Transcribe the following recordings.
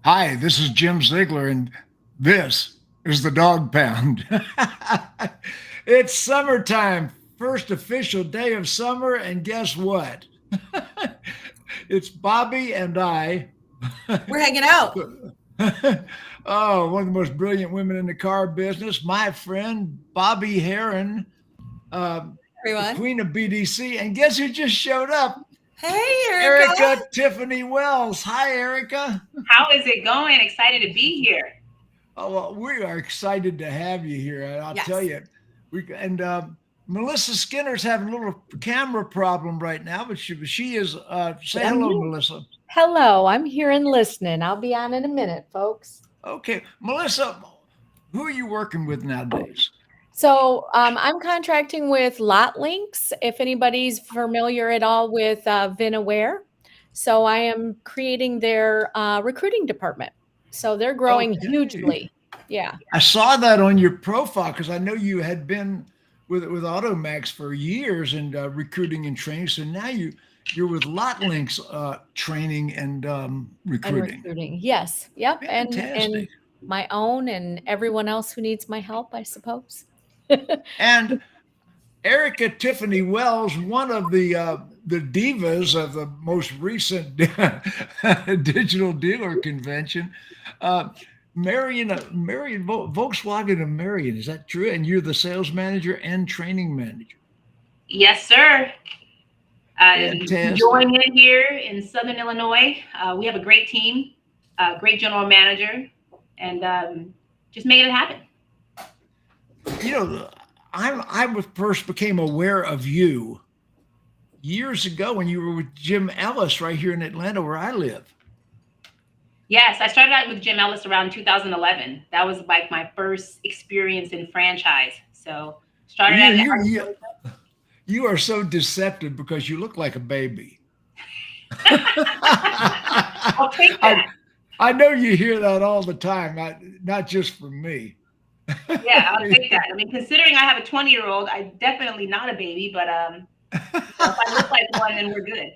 Hi, this is Jim Ziegler, and this is the Dawg Pound. It's summertime, first official day of summer, and guess what? It's Bobbie and I. We're hanging out. Oh, one of the most brilliant women in the car business, my friend Bobbie Herron, the Everyone. queen of BDC. And guess who just showed up? Hey, Erikka. Erikka Tiffani Wells. Hi, Erikka. How is it going? Excited to be here. Oh, well, we are excited to have you here. And I'll Yes. tell you, Melissa Skinner's having a little camera problem right now, but she is. Say hello, Melissa. Hello, I'm here and listening. I'll be on in a minute, folks. Okay, Melissa, who are you working with nowadays? So I'm contracting with Lot Links, if anybody's familiar at all with VinAware. So I am creating their recruiting department. So they're growing Okay. hugely. Yeah. I saw that on your profile because I know you had been with Automax for years and recruiting and training. So now you're with Lot Links training and recruiting. And recruiting. Yes. Yep. And Fantastic. my own and everyone else who needs my help, I suppose. And Erikka Tiffani Wells, one of the divas of the most recent digital dealer convention, marrying Volkswagen and Marion. Is that true? And you're the sales manager and training manager. Yes, sir. Fantastic. Joining in here in Southern Illinois. We have a great team, great general manager, and just making it happen. You know, first became aware of you years ago when you were with Jim Ellis right here in Atlanta, where I live. Yes, I started out with Jim Ellis around 2011. That was like my first experience in franchise. So started You are so deceptive because you look like a baby. I'll take that. I know you hear that all the time, not just from me. Yeah, I'll take that. I mean, considering I have a 20-year-old, I'm definitely not a baby, but if I look like one, then we're good.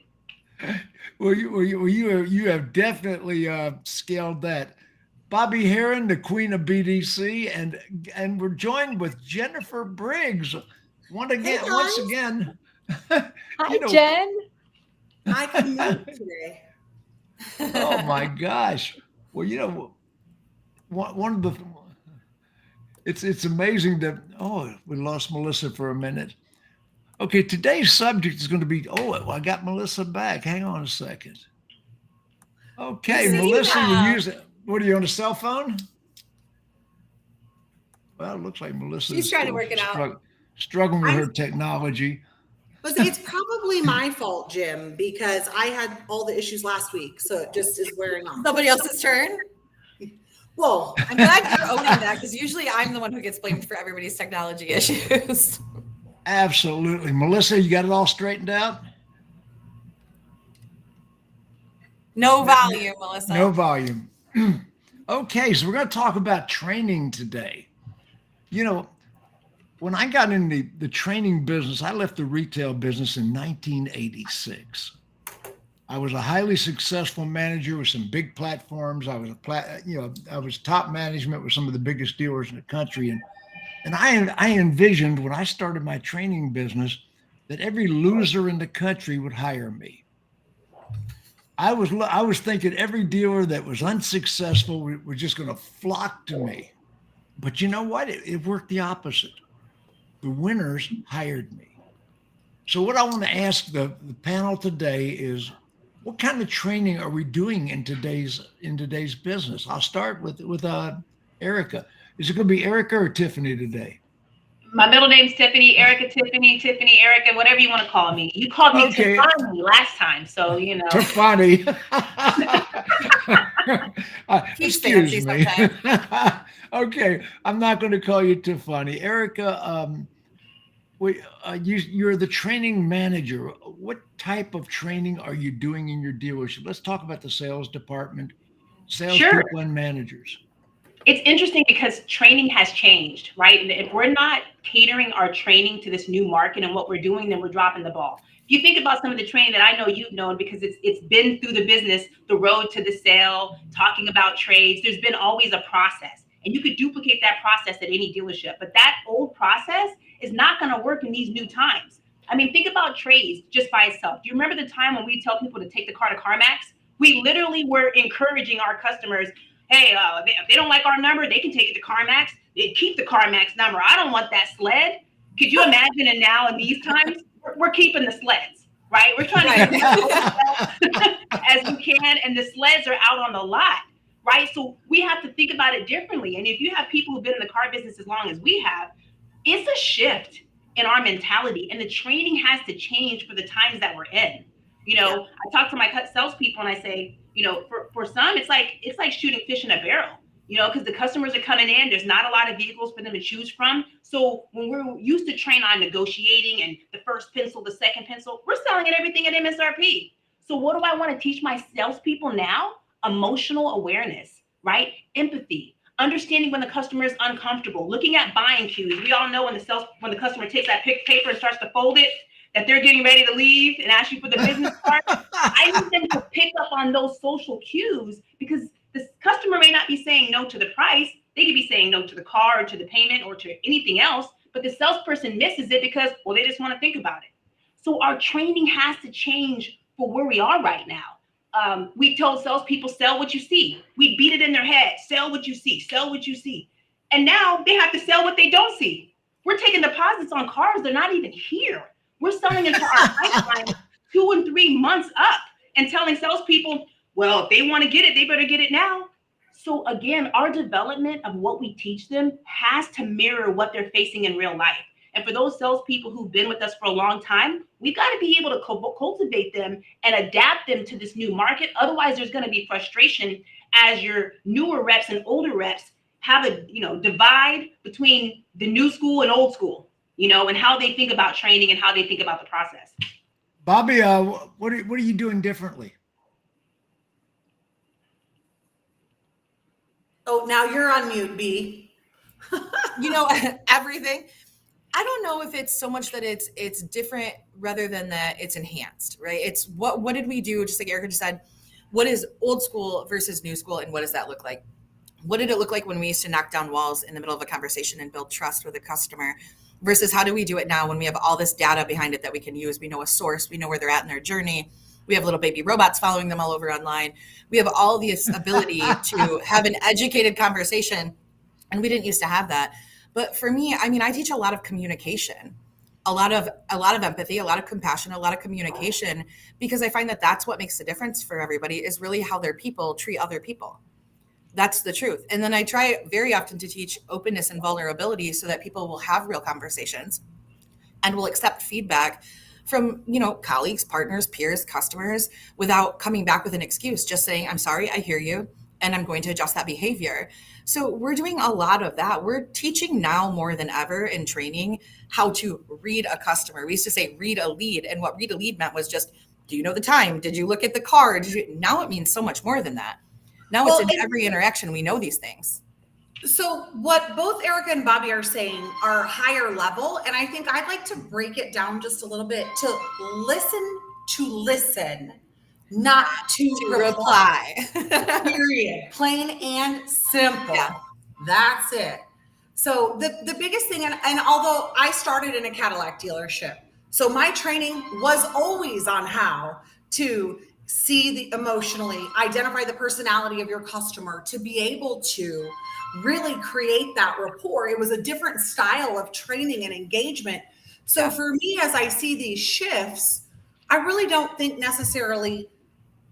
Well, you have definitely scaled that. Bobbie Herron, the queen of BDC, and we're joined with Jennifer Briggs. Once again. Hi, Jen. I can move today. Oh my gosh. Well, you know, one of the it's amazing that we lost Melissa for a minute. Okay, today's subject is going to be I got Melissa back. Hang on a second. Okay, Melissa, what are you on a cell phone? Well, it looks like Melissa She's trying to work it out. Struggling with her technology. But it's probably my fault, Jim, because I had all the issues last week, so it just is wearing off. Somebody else's turn. Well, I'm glad you're owning that because usually I'm the one who gets blamed for everybody's technology issues. Absolutely. Melissa, you got it all straightened out? No volume, Melissa. No volume. Okay, so we're going to talk about training today. You know, when I got in the training business, I left the retail business in 1986. I was a highly successful manager with some big platforms. I was top management with some of the biggest dealers in the country, and I envisioned when I started my training business that every loser in the country would hire me. I was thinking every dealer that was unsuccessful was just going to flock to me. But you know what? It worked the opposite. The winners hired me. So what I want to ask the panel today is, what kind of training are we doing in today's business? I'll start with Erikka. Is it going to be Erikka or Tiffani today? My middle name's Tiffani, Erikka, Tiffani, Erikka, whatever you want to call me. You called me Tiffani last time, so you know. Tiffani. Excuse me. Okay, I'm not going to call you Tiffani. Erikka, you're the training manager. What type of training are you doing in your dealership? Let's talk about the sales department, salespeople and managers. It's interesting because training has changed, right? And if we're not catering our training to this new market and what we're doing, then we're dropping the ball. you think about some of the training that I know you've known, because it's been through the business, the road to the sale, talking about trades, there's been always a process. And you could duplicate that process at any dealership. But that old process is not going to work in these new times. I mean, think about trades just by itself. Do you remember the time when we tell people to take the car to CarMax? We literally were encouraging our customers, hey, if they don't like our number, they can take it to CarMax. They keep the CarMax number. I don't want that sled. Could you imagine it now in these times? We're keeping the sleds, right? We're trying to get as we can, and the sleds are out on the lot, right? So we have to think about it differently. And if you have people who've been in the car business as long as we have, it's a shift in our mentality, and the training has to change for the times that we're in. You know, I talk to my salespeople and I say, you know, for some, it's like shooting fish in a barrel. You know, because the customers are coming in, there's not a lot of vehicles for them to choose from. So when we're used to train on negotiating and the first pencil, the second pencil, we're selling at everything at MSRP. So what do I want to teach my salespeople now? Emotional awareness, right? Empathy, understanding when the customer is uncomfortable, looking at buying cues. We all know when the customer takes that paper and starts to fold it, that they're getting ready to leave and ask you for the business card. I need them to pick up on those social cues, because the customer may not be saying no to the price. They could be saying no to the car or to the payment or to anything else, but the salesperson misses it because, well, they just want to think about it. So our training has to change for where we are right now. We told salespeople, sell what you see. We beat it in their head. Sell what you see, sell what you see. And now they have to sell what they don't see. We're taking deposits on cars. They're not even here. We're selling into our pipeline 2 and 3 months up and telling salespeople, well, if they want to get it, they better get it now. So again, our development of what we teach them has to mirror what they're facing in real life. And for those salespeople who've been with us for a long time, we've got to be able to cultivate them and adapt them to this new market. Otherwise, there's going to be frustration as your newer reps and older reps have a divide between the new school and old school, and how they think about training and how they think about the process. Bobbie, what are you doing differently? Oh, now you're on mute, B. Everything. I don't know if it's so much that it's different rather than that it's enhanced, right? It's what did we do? Just like Erikka just said, what is old school versus new school, and what does that look like? What did it look like when we used to knock down walls in the middle of a conversation and build trust with a customer versus how do we do it now when we have all this data behind it that we can use? We know a source, we know where they're at in their journey. We have little baby robots following them all over online. We have all this ability to have an educated conversation, and we didn't used to have that. But for me, I teach a lot of communication, a lot of empathy, a lot of compassion, a lot of communication, because I find that that's what makes the difference for everybody is really how their people treat other people. That's the truth. And then I try very often to teach openness and vulnerability so that people will have real conversations and will accept feedback from, colleagues, partners, peers, customers, without coming back with an excuse, just saying, I'm sorry, I hear you, and I'm going to adjust that behavior. So we're doing a lot of that. We're teaching now more than ever in training how to read a customer. We used to say read a lead, and what read a lead meant was just, do you know the time? Did you look at the car? Now it means so much more than that. Now it's in every interaction. We know these things. So what both Erikka and Bobbie are saying are higher level. And I think I'd like to break it down just a little bit to listen, not to reply. Period. Plain and simple. Yeah. That's it. So the biggest thing, and although I started in a Cadillac dealership, so my training was always on how to see the emotionally, identify the personality of your customer, to be able to really create that rapport. It was a different style of training and engagement. So for me, as I see these shifts, I really don't think necessarily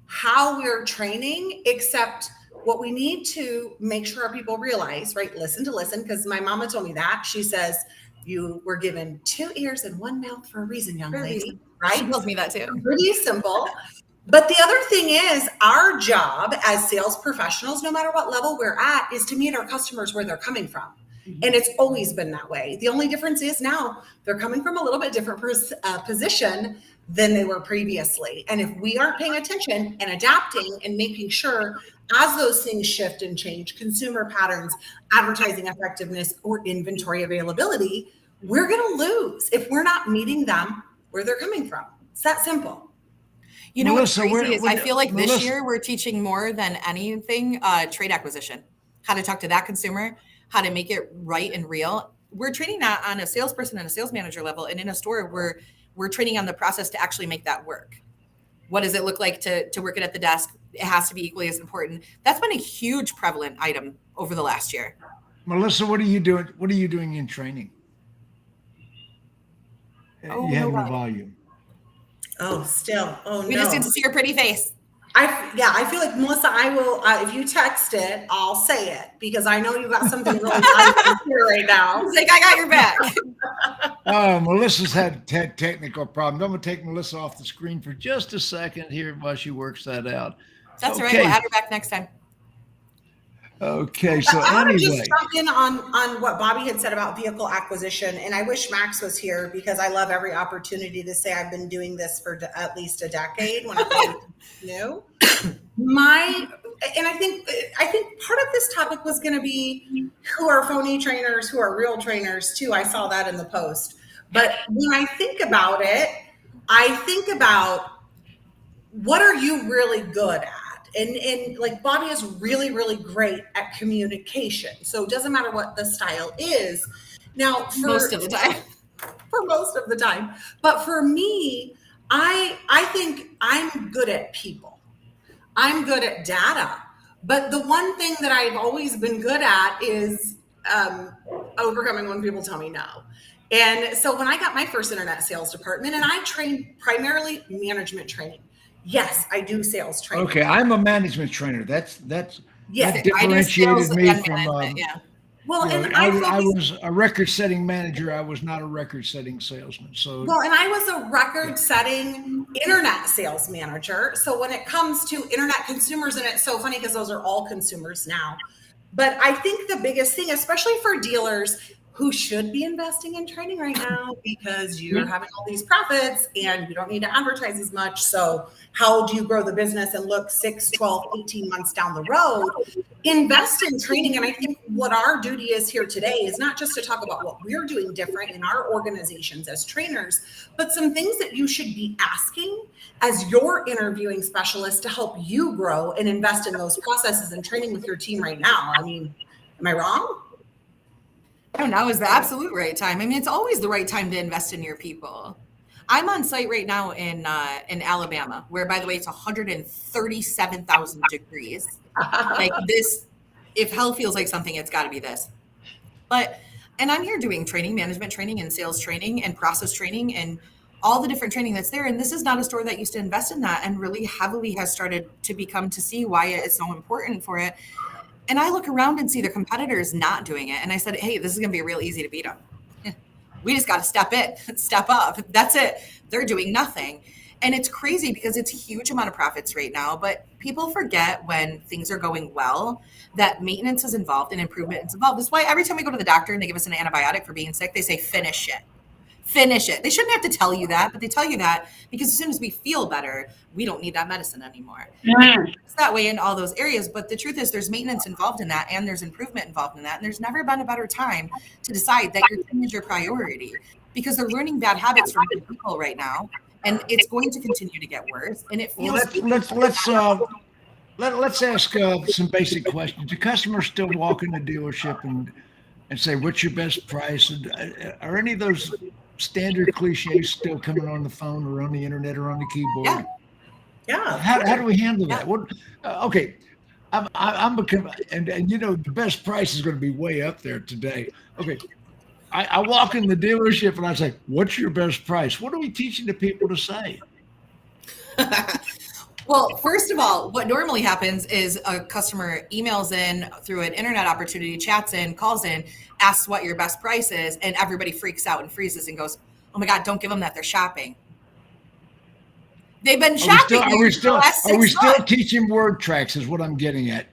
how we're training, except what we need to make sure our people realize, right? Listen to listen, because my mama told me that. She says, you were given 2 ears and 1 mouth for a reason, young lady, right? She tells me that too. Pretty simple. But the other thing is, our job as sales professionals, no matter what level we're at, is to meet our customers where they're coming from. Mm-hmm. And it's always been that way. The only difference is now they're coming from a little bit different position than they were previously. And if we aren't paying attention and adapting and making sure as those things shift and change, consumer patterns, advertising effectiveness, or inventory availability, we're going to lose if we're not meeting them where they're coming from. It's that simple. You know Melissa, what's crazy is I we're- feel like this Melissa- year we're teaching more than anything trade acquisition, how to talk to that consumer, how to make it right and real. We're training that on a salesperson and a sales manager level, and in a store we're training on the process to actually make that work. What does it look like to work it at the desk? It has to be equally as important. That's been a huge prevalent item over the last year. Melissa, what are you doing? What are you doing in training? Oh, You have no no volume. Oh, still. Oh, We just need to see your pretty face. I feel like Melissa, I will, if you text it, I'll say it because I know you got something really valuable here right now. It's like, I got your back. Oh, Melissa's had technical problems. I'm going to take Melissa off the screen for just a second here while she works that out. That's all right. Okay. We'll add her back next time. Okay, so I want to anyway. just jump in on what Bobbie had said about vehicle acquisition, and I wish Max was here because I love every opportunity to say I've been doing this for at least a decade when I'm new. I think part of this topic was going to be who are phony trainers, who are real trainers too. I saw that in the post, but when I think about it, I think about what are you really good at? And like Bobbie is really, really great at communication. So it doesn't matter what the style is. Now, Most of the time. For most of the time. But for me, I think I'm good at people. I'm good at data. But the one thing that I've always been good at is overcoming when people tell me no. And so when I got my first internet sales department, and I trained primarily management training. Yes, I do sales training. Okay, I'm a management trainer. That Yes, differentiated me from. Yeah. Well, You know, and I was a record-setting manager. I was not a record-setting salesman. So well, and I was a record-setting internet sales manager. So when it comes to internet consumers, and it's so funny because those are all consumers now. But I think the biggest thing, especially for dealers who should be investing in training right now because you're having all these profits and you don't need to advertise as much. So how do you grow the business and look 6, 12, 18 months down the road? Invest in training. And I think what our duty is here today is not just to talk about what we're doing different in our organizations as trainers, but some things that you should be asking as your interviewing specialist to help you grow and invest in those processes and training with your team right now. I mean, am I wrong? Oh, now is the absolute right time. I mean, it's always the right time to invest in your people. I'm on site right now in Alabama, where, by the way, it's 137,000 degrees. Like this, if hell feels like something, it's got to be this. And I'm here doing training, management training, and sales training, and process training, and all the different training that's there. And this is not a store that used to invest in that, and really heavily has started to become to see why it is so important for it. And I look around and see the competitors not doing it. And I said, hey, this is going to be real easy to beat them. We just got to step up. That's it. They're doing nothing. And it's crazy because it's a huge amount of profits right now. But people forget when things are going well that maintenance is involved and improvement is involved. That's why every time we go to the doctor and they give us an antibiotic for being sick, they say, finish it. Finish it. They shouldn't have to tell you that, but they tell you that because as soon as we feel better, we don't need that medicine anymore. It's that way in all those areas. But the truth is there's maintenance involved in that and there's improvement involved in that. And there's never been a better time to decide that your team is your priority because they're learning bad habits from good people right now. And it's going to continue to get worse. And it feels let's ask some basic questions. Do customers still walk in the dealership and say, what's your best price? And are any of those standard cliches still coming on the phone or on the internet or on the keyboard? Yeah. How do we handle that? What? Okay, and you know the best price is going to be way up there today. Okay, I walk in the dealership and I say, "What's your best price?" What are we teaching the people to say? Well, first of all, what normally happens is a customer emails in through an internet opportunity, chats in, calls in, asks what your best price is, and everybody freaks out and freezes and goes, oh my God, don't give them that. They're shopping. They've been shopping. Are we still teaching word tracks is what I'm getting at.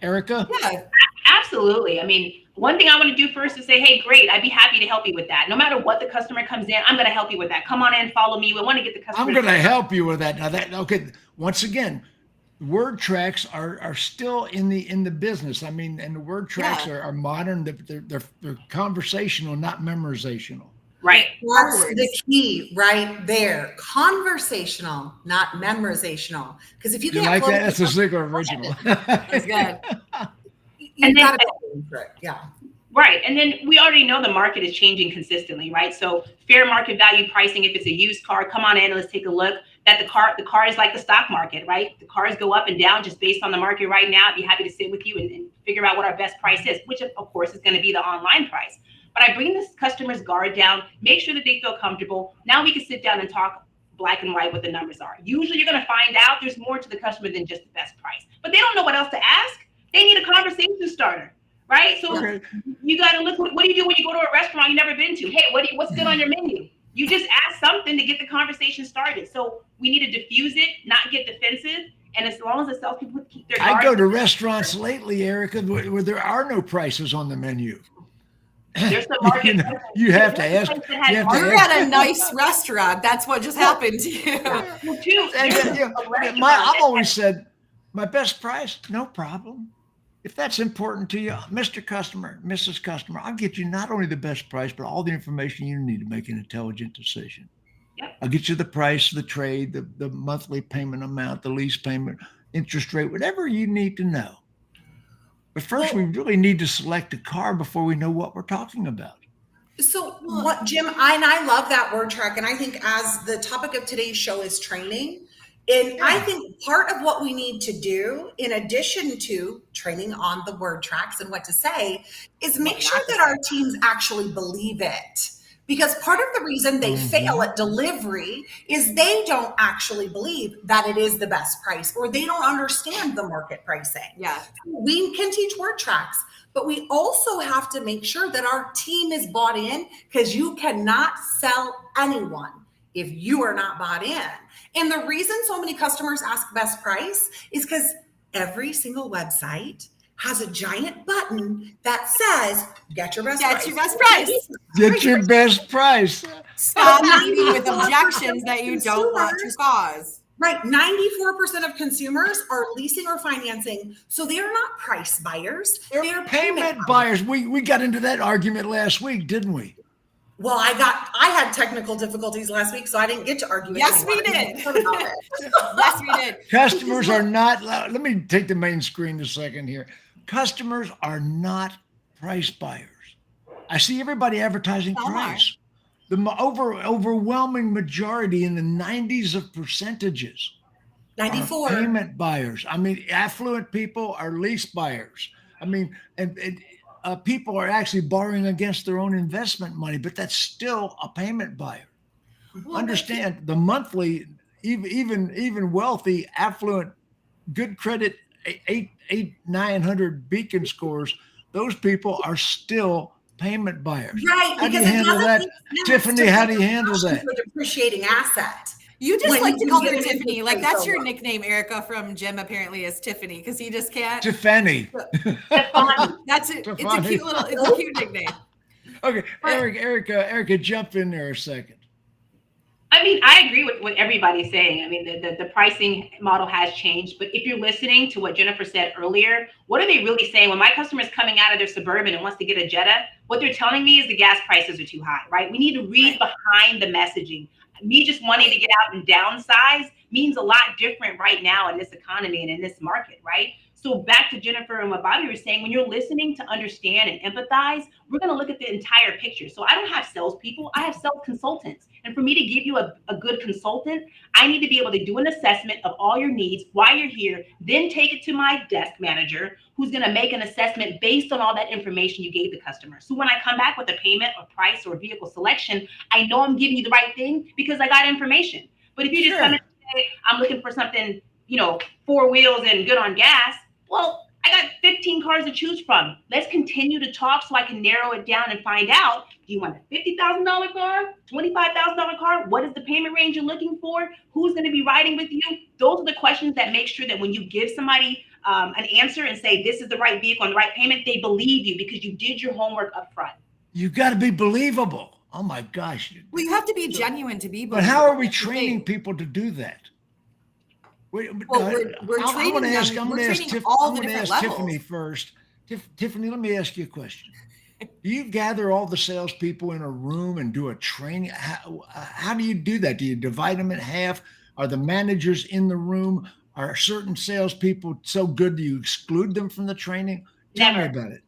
Erikka? Yeah. Absolutely. I mean, one thing I want to do first is say, hey, great. I'd be happy to help you with that. No matter what the customer comes in, I'm going to help you with that. Come on in, follow me. We want to get the customer. I'm going to help you with that. Now okay. Once again, word tracks are still in the business. I mean, and the word tracks are modern. They're conversational, not memorizational. Right. That's Forwards. the key right there. Conversational, not memorizational. Because if you You can't like flow that? with That's a Ziegler original. That's good. you've And then- got to go into it. Yeah. Right. And then we already know the market is changing consistently, right? So fair market value pricing, if it's a used car, come on in, let's take a look. That the car is like the stock market, right? The cars go up and down just based on the market right now. I'd be happy to sit with you and figure out what our best price is, which of course is going to be the online price. But I bring this customer's guard down, make sure that they feel comfortable. Now we can sit down and talk black and white what the numbers are. Usually you're going to find out there's more to the customer than just the best price, but they don't know what else to ask. They need a conversation starter. Right. So you got to look, what do you do when you go to a restaurant you've never been to? Hey, what's good on your menu? You just ask something to get the conversation started. So we need to diffuse it, not get defensive. And as long as the salespeople keep their guard. I go to restaurants lately, Erikka, where there are no prices on the menu. There's the market. You have to ask. You're at a nice restaurant. That's what just happened to you. Well, too, I've always said, my best price, no problem. If that's important to you, Mr. Customer, Mrs. Customer, I'll get you not only the best price, but all the information you need to make an intelligent decision. Yep. I'll get you the price, the trade, the monthly payment amount, the lease payment, interest rate, whatever you need to know. But first, we really need to select a car before we know what we're talking about. So what, Jim, I love that word track. And I think as the topic of today's show is training, and I think part of what we need to do, in addition to training on the word tracks and what to say, is make sure that our teams actually believe it. Because part of the reason they fail at delivery is they don't actually believe that it is the best price, or they don't understand the market pricing. Yeah. We can teach word tracks, but we also have to make sure that our team is bought in, because you cannot sell anyone if you are not bought in. And the reason so many customers ask best price is because every single website has a giant button that says, get your best price. Get your best price. Get your best price. Stop leading with objections that you don't want to cause. Right. 94% of consumers are leasing or financing. So they are not price buyers. They're payment buyers. We got into that argument last week, didn't we? Well, I had technical difficulties last week, so I didn't get to argue. Yes, we did. Yes, we did. Customers are not, let me take the main screen a second here. Customers are not price buyers. I see everybody advertising price. The overwhelming majority, in the 90s of percentages, 94 are payment buyers. I mean, affluent people are lease buyers. I mean, and people are actually borrowing against their own investment money, but that's still a payment buyer. Understand, the monthly, even wealthy, affluent, good credit, 900 beacon scores, those people are still payment buyers. Right. How do you handle that? Tiffani, how do you handle that? A depreciating asset. You just When like to you call her get Tiffani. into Like that's your so nickname, Erikka, from Jim apparently is Tiffani, because he just can't. Tiffani. That's it. It's a Tiffani. it's a cute nickname. Okay, Erikka, jump in there a second. I mean, I agree with what everybody's saying. I mean, the pricing model has changed, but if you're listening to what Jennifer said earlier, what are they really saying? When my customer is coming out of their Suburban and wants to get a Jetta, what they're telling me is the gas prices are too high, right? We need to read behind the messaging. Me just wanting to get out and downsize means a lot different right now in this economy and in this market, right? So back to Jennifer and what Bobbie was saying, when you're listening to understand and empathize, we're going to look at the entire picture. So I don't have salespeople, I have sales consultants. And for me to give you a good consultant, I need to be able to do an assessment of all your needs, why you're here, then take it to my desk manager, who's going to make an assessment based on all that information you gave the customer. So when I come back with a payment or price or vehicle selection, I know I'm giving you the right thing because I got information. But if you just come in and say, I'm looking for something, 4 wheels and good on gas, well, I got 15 cars to choose from. Let's continue to talk so I can narrow it down and find out, do you want a $50,000 car, $25,000 car? What is the payment range you're looking for? Who's going to be riding with you? Those are the questions that make sure that when you give somebody an answer and say, this is the right vehicle and the right payment, they believe you because you did your homework up front. You've got to be believable. Oh my gosh. Well, you have to be genuine to be believable. But how are we training people to do that? We're training them. I'm going to ask all the Tiffani different levels. first. Tiffani, let me ask you a question. Do you gather all the salespeople in a room and do a training? How do you do that? Do you divide them in half? Are the managers in the room? Are certain salespeople so good do you exclude them from the training? Tell me about it.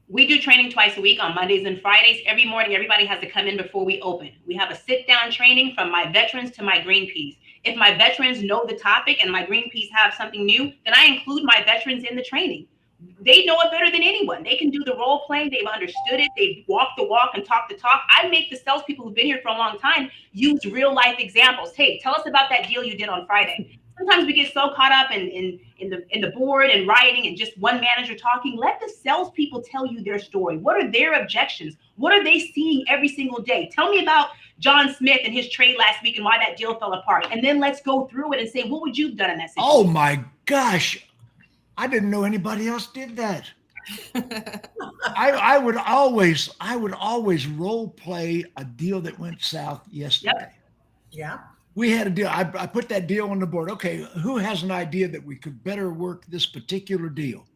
We do training twice a week on Mondays and Fridays. Every morning, everybody has to come in before we open. We have a sit-down training from my veterans to my green peas. If my veterans know the topic and my green peas have something new, then I include my veterans in the training. They know it better than anyone. They can do the role playing. They've understood it. They've walked the walk and talked the talk. I make the salespeople who've been here for a long time use real life examples. Hey, tell us about that deal you did on Friday. Sometimes we get so caught up in the board and writing and just one manager talking. Let the salespeople tell you their story. What are their objections? What are they seeing every single day? Tell me about John Smith and his trade last week and why that deal fell apart. And then let's go through it and say, what would you have done in that situation? Oh my gosh. I didn't know anybody else did that. I would always role play a deal that went south yesterday. Yep. Yeah. We had a deal. I put that deal on the board. Okay, who has an idea that we could better work this particular deal?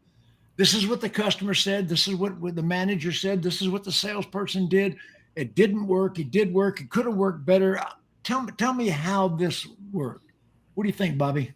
This is what the customer said. This is what the manager said. This is what the salesperson did. It didn't work. It did work. It could have worked better. Tell me how this worked. What do you think, Bobbie?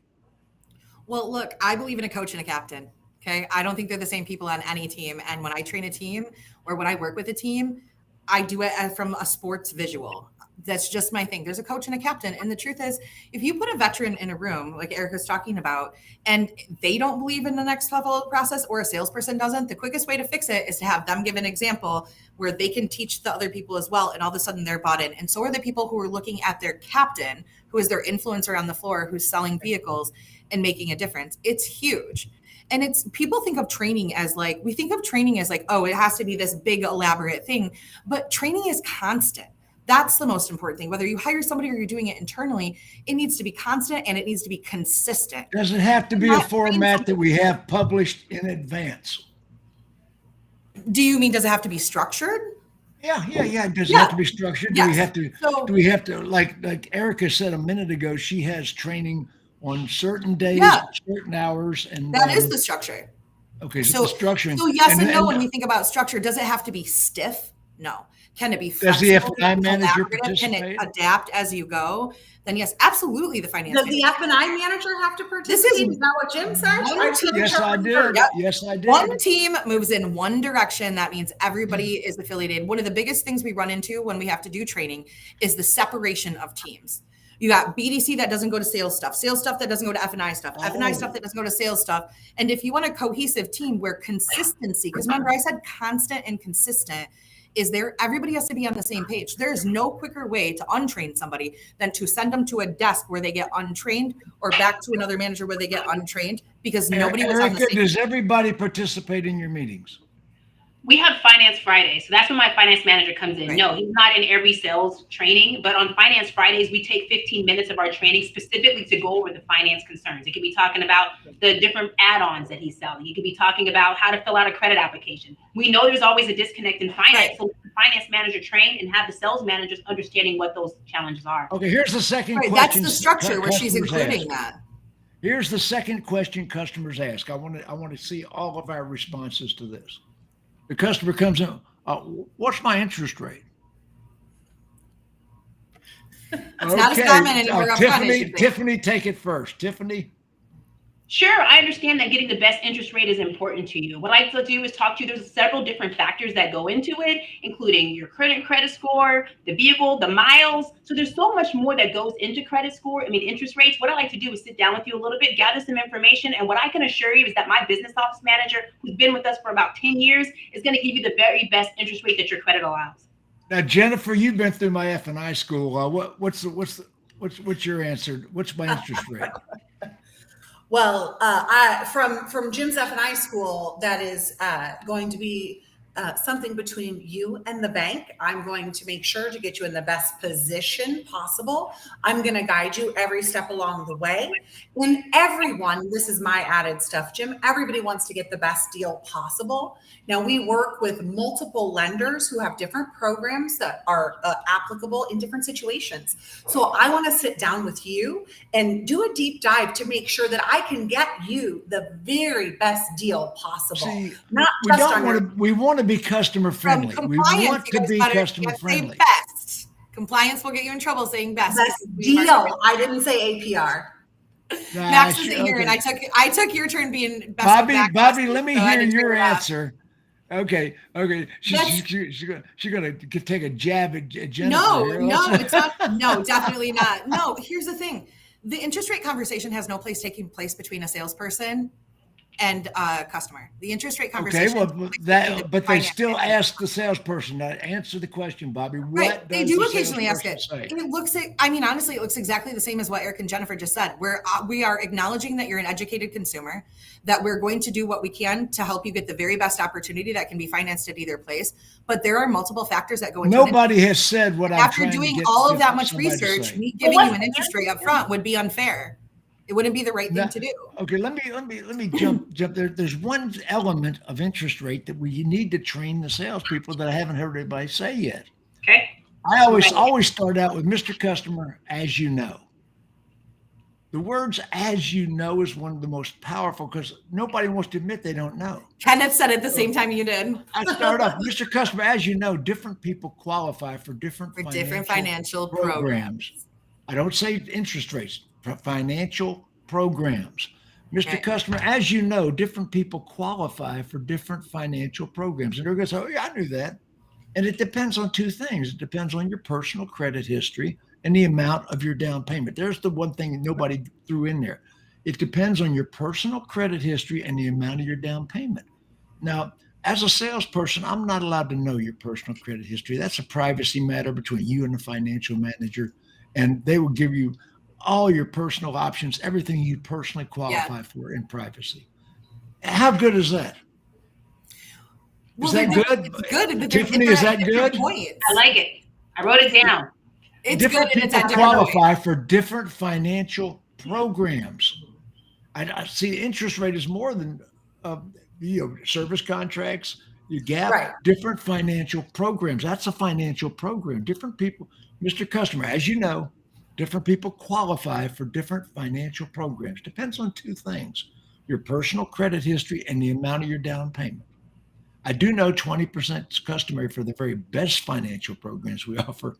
Well, look, I believe in a coach and a captain. Okay. I don't think they're the same people on any team. And when I train a team or when I work with a team, I do it from a sports visual. That's just my thing. There's a coach and a captain. And the truth is, if you put a veteran in a room, like Erikka's talking about, and they don't believe in the next level process or a salesperson doesn't, the quickest way to fix it is to have them give an example where they can teach the other people as well. And all of a sudden they're bought in. And so are the people who are looking at their captain, who is their influencer on the floor, who's selling vehicles and making a difference. It's huge. And people think of training as like, oh, it has to be this big elaborate thing, but training is constant. That's the most important thing. Whether you hire somebody or you're doing it internally, it needs to be constant and it needs to be consistent. Does it have to be a format that we have published in advance? Do you mean, does it have to be structured? Yeah. Does it have to be structured? Yes. Do we have to, like Erikka said a minute ago, she has training on certain days, certain hours, and that is the structure. Okay, so the structure. So yes and no. When we think about structure, does it have to be stiff? No. Can it be flexible? Does the F&I manager participate? Can it adapt as you go? Then yes, absolutely. The finance. Does the F&I manager have to participate? Is that what Jim said? Yes, I did. Yep. Yes, I did. One team moves in one direction. That means everybody is affiliated. One of the biggest things we run into when we have to do training is the separation of teams. You got BDC that doesn't go to sales stuff that doesn't go to F&I stuff, F&I stuff that doesn't go to sales stuff. And if you want a cohesive team where consistency, because remember I said constant and consistent, is there, everybody has to be on the same page. There is no quicker way to untrain somebody than to send them to a desk where they get untrained or back to another manager where they get untrained because nobody was on the same page. Does everybody participate in your meetings? We have Finance Fridays. So that's when my finance manager comes in. Right. No, he's not in every sales training, but on Finance Fridays, we take 15 minutes of our training specifically to go over the finance concerns. It could be talking about the different add-ons that he's selling. You could be talking about how to fill out a credit application. We know there's always a disconnect in finance. Right. So let the finance manager train and have the sales managers understanding what those challenges are. Okay, here's the second question. That's the structure where she's including that. Here's the second question customers ask. I want to see all of our responses to this. The customer comes in, what's my interest rate? It's not a comment anymore. Tiffani, take it first. Tiffani? Sure, I understand that getting the best interest rate is important to you. What I like to do is talk to you. There's several different factors that go into it, including your credit score, the vehicle, the miles. So there's so much more that goes into interest rates. What I like to do is sit down with you a little bit, gather some information. And what I can assure you is that my business office manager, who's been with us for about 10 years, is going to give you the very best interest rate that your credit allows. Now, Jennifer, you've been through my F&I school. What's your answer? What's my interest rate? Well, from Jim's F&I school, that is going to be something between you and the bank. I'm going to make sure to get you in the best position possible. I'm going to guide you every step along the way. And everyone, this is my added stuff, Jim, everybody wants to get the best deal possible. Now, we work with multiple lenders who have different programs that are applicable in different situations. So I want to sit down with you and do a deep dive to make sure that I can get you the very best deal possible. See, Not we want to be customer From friendly. We compliance, want you to guys be better customer say friendly. best. Compliance will get you in trouble saying best. Best deal. I didn't say APR. Max isn't here, and I took your turn being best. Bobbie, let me so I had hear to your figure it out. answer. Okay. She's gonna take a jab at Jennifer. No, here. no, it's not. No, definitely not. No, here's the thing: the interest rate conversation has no place taking place between a salesperson and a customer. The interest rate conversation. Okay, but they still ask the salesperson to answer the question, Bobbie. Right. They do occasionally ask it. Say? It looks, I mean, honestly, it looks exactly the same as what Eric and Jennifer just said. We are acknowledging that you're an educated consumer, that we're going to do what we can to help you get the very best opportunity that can be financed at either place. But there are multiple factors that go into it. Nobody has said what I'm after trying doing to get all of that much somebody to research, say. me giving you an interest rate up front would be unfair. It wouldn't be the right thing to do. Okay, let me jump there. There's one element of interest rate that we need to train the salespeople that I haven't heard anybody say yet. Okay. I always start out with Mr. Customer, as you know. The words "as you know" is one of the most powerful because nobody wants to admit they don't know. Kenneth said it the same time you did. I start off, Mr. Customer, as you know, different people qualify for different financial programs. I don't say interest rates. Financial programs. Mr. Right. Customer, as you know, different people qualify for different financial programs. And they're going to say, oh, yeah, I knew that. And it depends on two things. It depends on your personal credit history and the amount of your down payment. There's the one thing that nobody threw in there. It depends on your personal credit history and the amount of your down payment. Now, as a salesperson, I'm not allowed to know your personal credit history. That's a privacy matter between you and the financial manager. And they will give you all your personal options, everything you personally qualify for in privacy. How good is that? Is that good? It's good. But Tiffani, is that good? I like it. I wrote it down. It's different good. And people it's at different qualify points. for different financial programs. I see the interest rate is more than service contracts, your gap, Right. different financial programs. That's a financial program. Different people, Mr. Customer, as you know, different people qualify for different financial programs. Depends on two things, your personal credit history and the amount of your down payment. I do know 20% is customary for the very best financial programs we offer.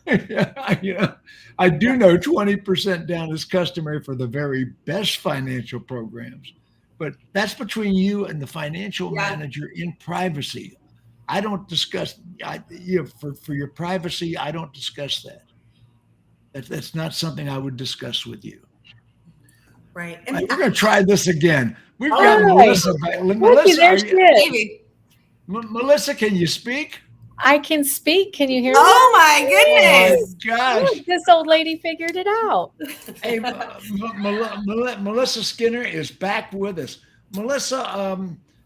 I do know 20% down is customary for the very best financial programs. But that's between you and the financial manager in privacy. I don't discuss, for your privacy, I don't discuss that. That's not something I would discuss with you. Right. Right, we're going to try this again. We've All got right. Melissa back. Melissa, there she is. Maybe. Melissa, can you speak? I can speak. Can you hear me? Oh my Oh goodness. my gosh. Look, this old lady figured it out. Hey, Melissa Skinner is back with us. Melissa,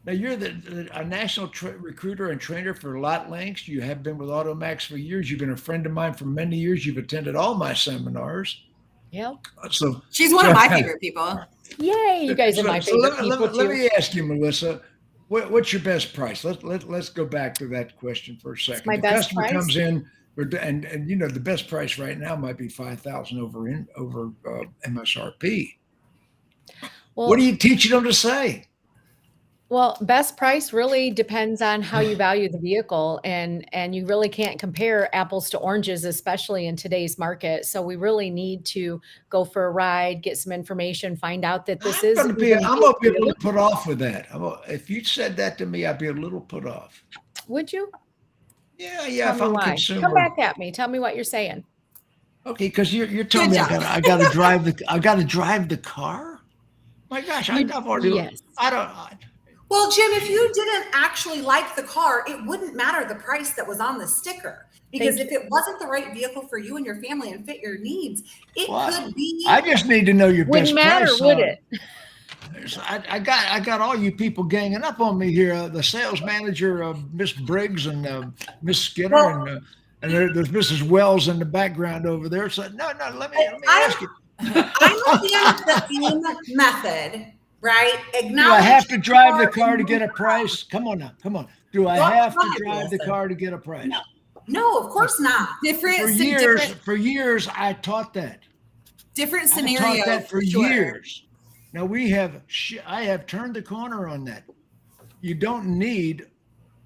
now you're a national recruiter and trainer for Lot Links. You have been with AutoMax for years. You've been a friend of mine for many years. You've attended all my seminars. Yep. So She's one of my favorite people. Yay, you guys are my favorite people let too. me ask you, Melissa, what's your best price? Let's go back to that question for a second. my the best customer price? comes in, and the best price right now might be $5,000 over MSRP. Well, What are you teaching them to say? Well, best price really depends on how you value the vehicle, and you really can't compare apples to oranges, especially in today's market. So we really need to go for a ride, get some information, find out that this is. I'm gonna be a little put off with that. If you said that to me, I'd be a little put off. Would you? Yeah. Tell If me I'm a why. consumer, Come back at me. Tell me what you're saying. okay, because you're telling me Good job. I got to drive the car. My gosh, I've already. Yes. I don't. Well, Jim, if you didn't actually like the car, it wouldn't matter the price that was on the sticker. Because Thank if it wasn't the right vehicle for you and your family and fit your needs, it Well, could be. I just need to know your Wouldn't best matter, price. would it? I got all you people ganging up on me here. The sales manager, Miss Briggs and Miss Skinner, Well- and there's Mrs. Wells in the background over there. So no, let me ask you. I'm a fan of the theme method, right? Do I have to drive the car to get a price? Come on now, come on. Do I have to drive the car to get a price? No, of course not. For years, I taught that. Different I scenario taught that for sure. years. Now I have turned the corner on that. You don't need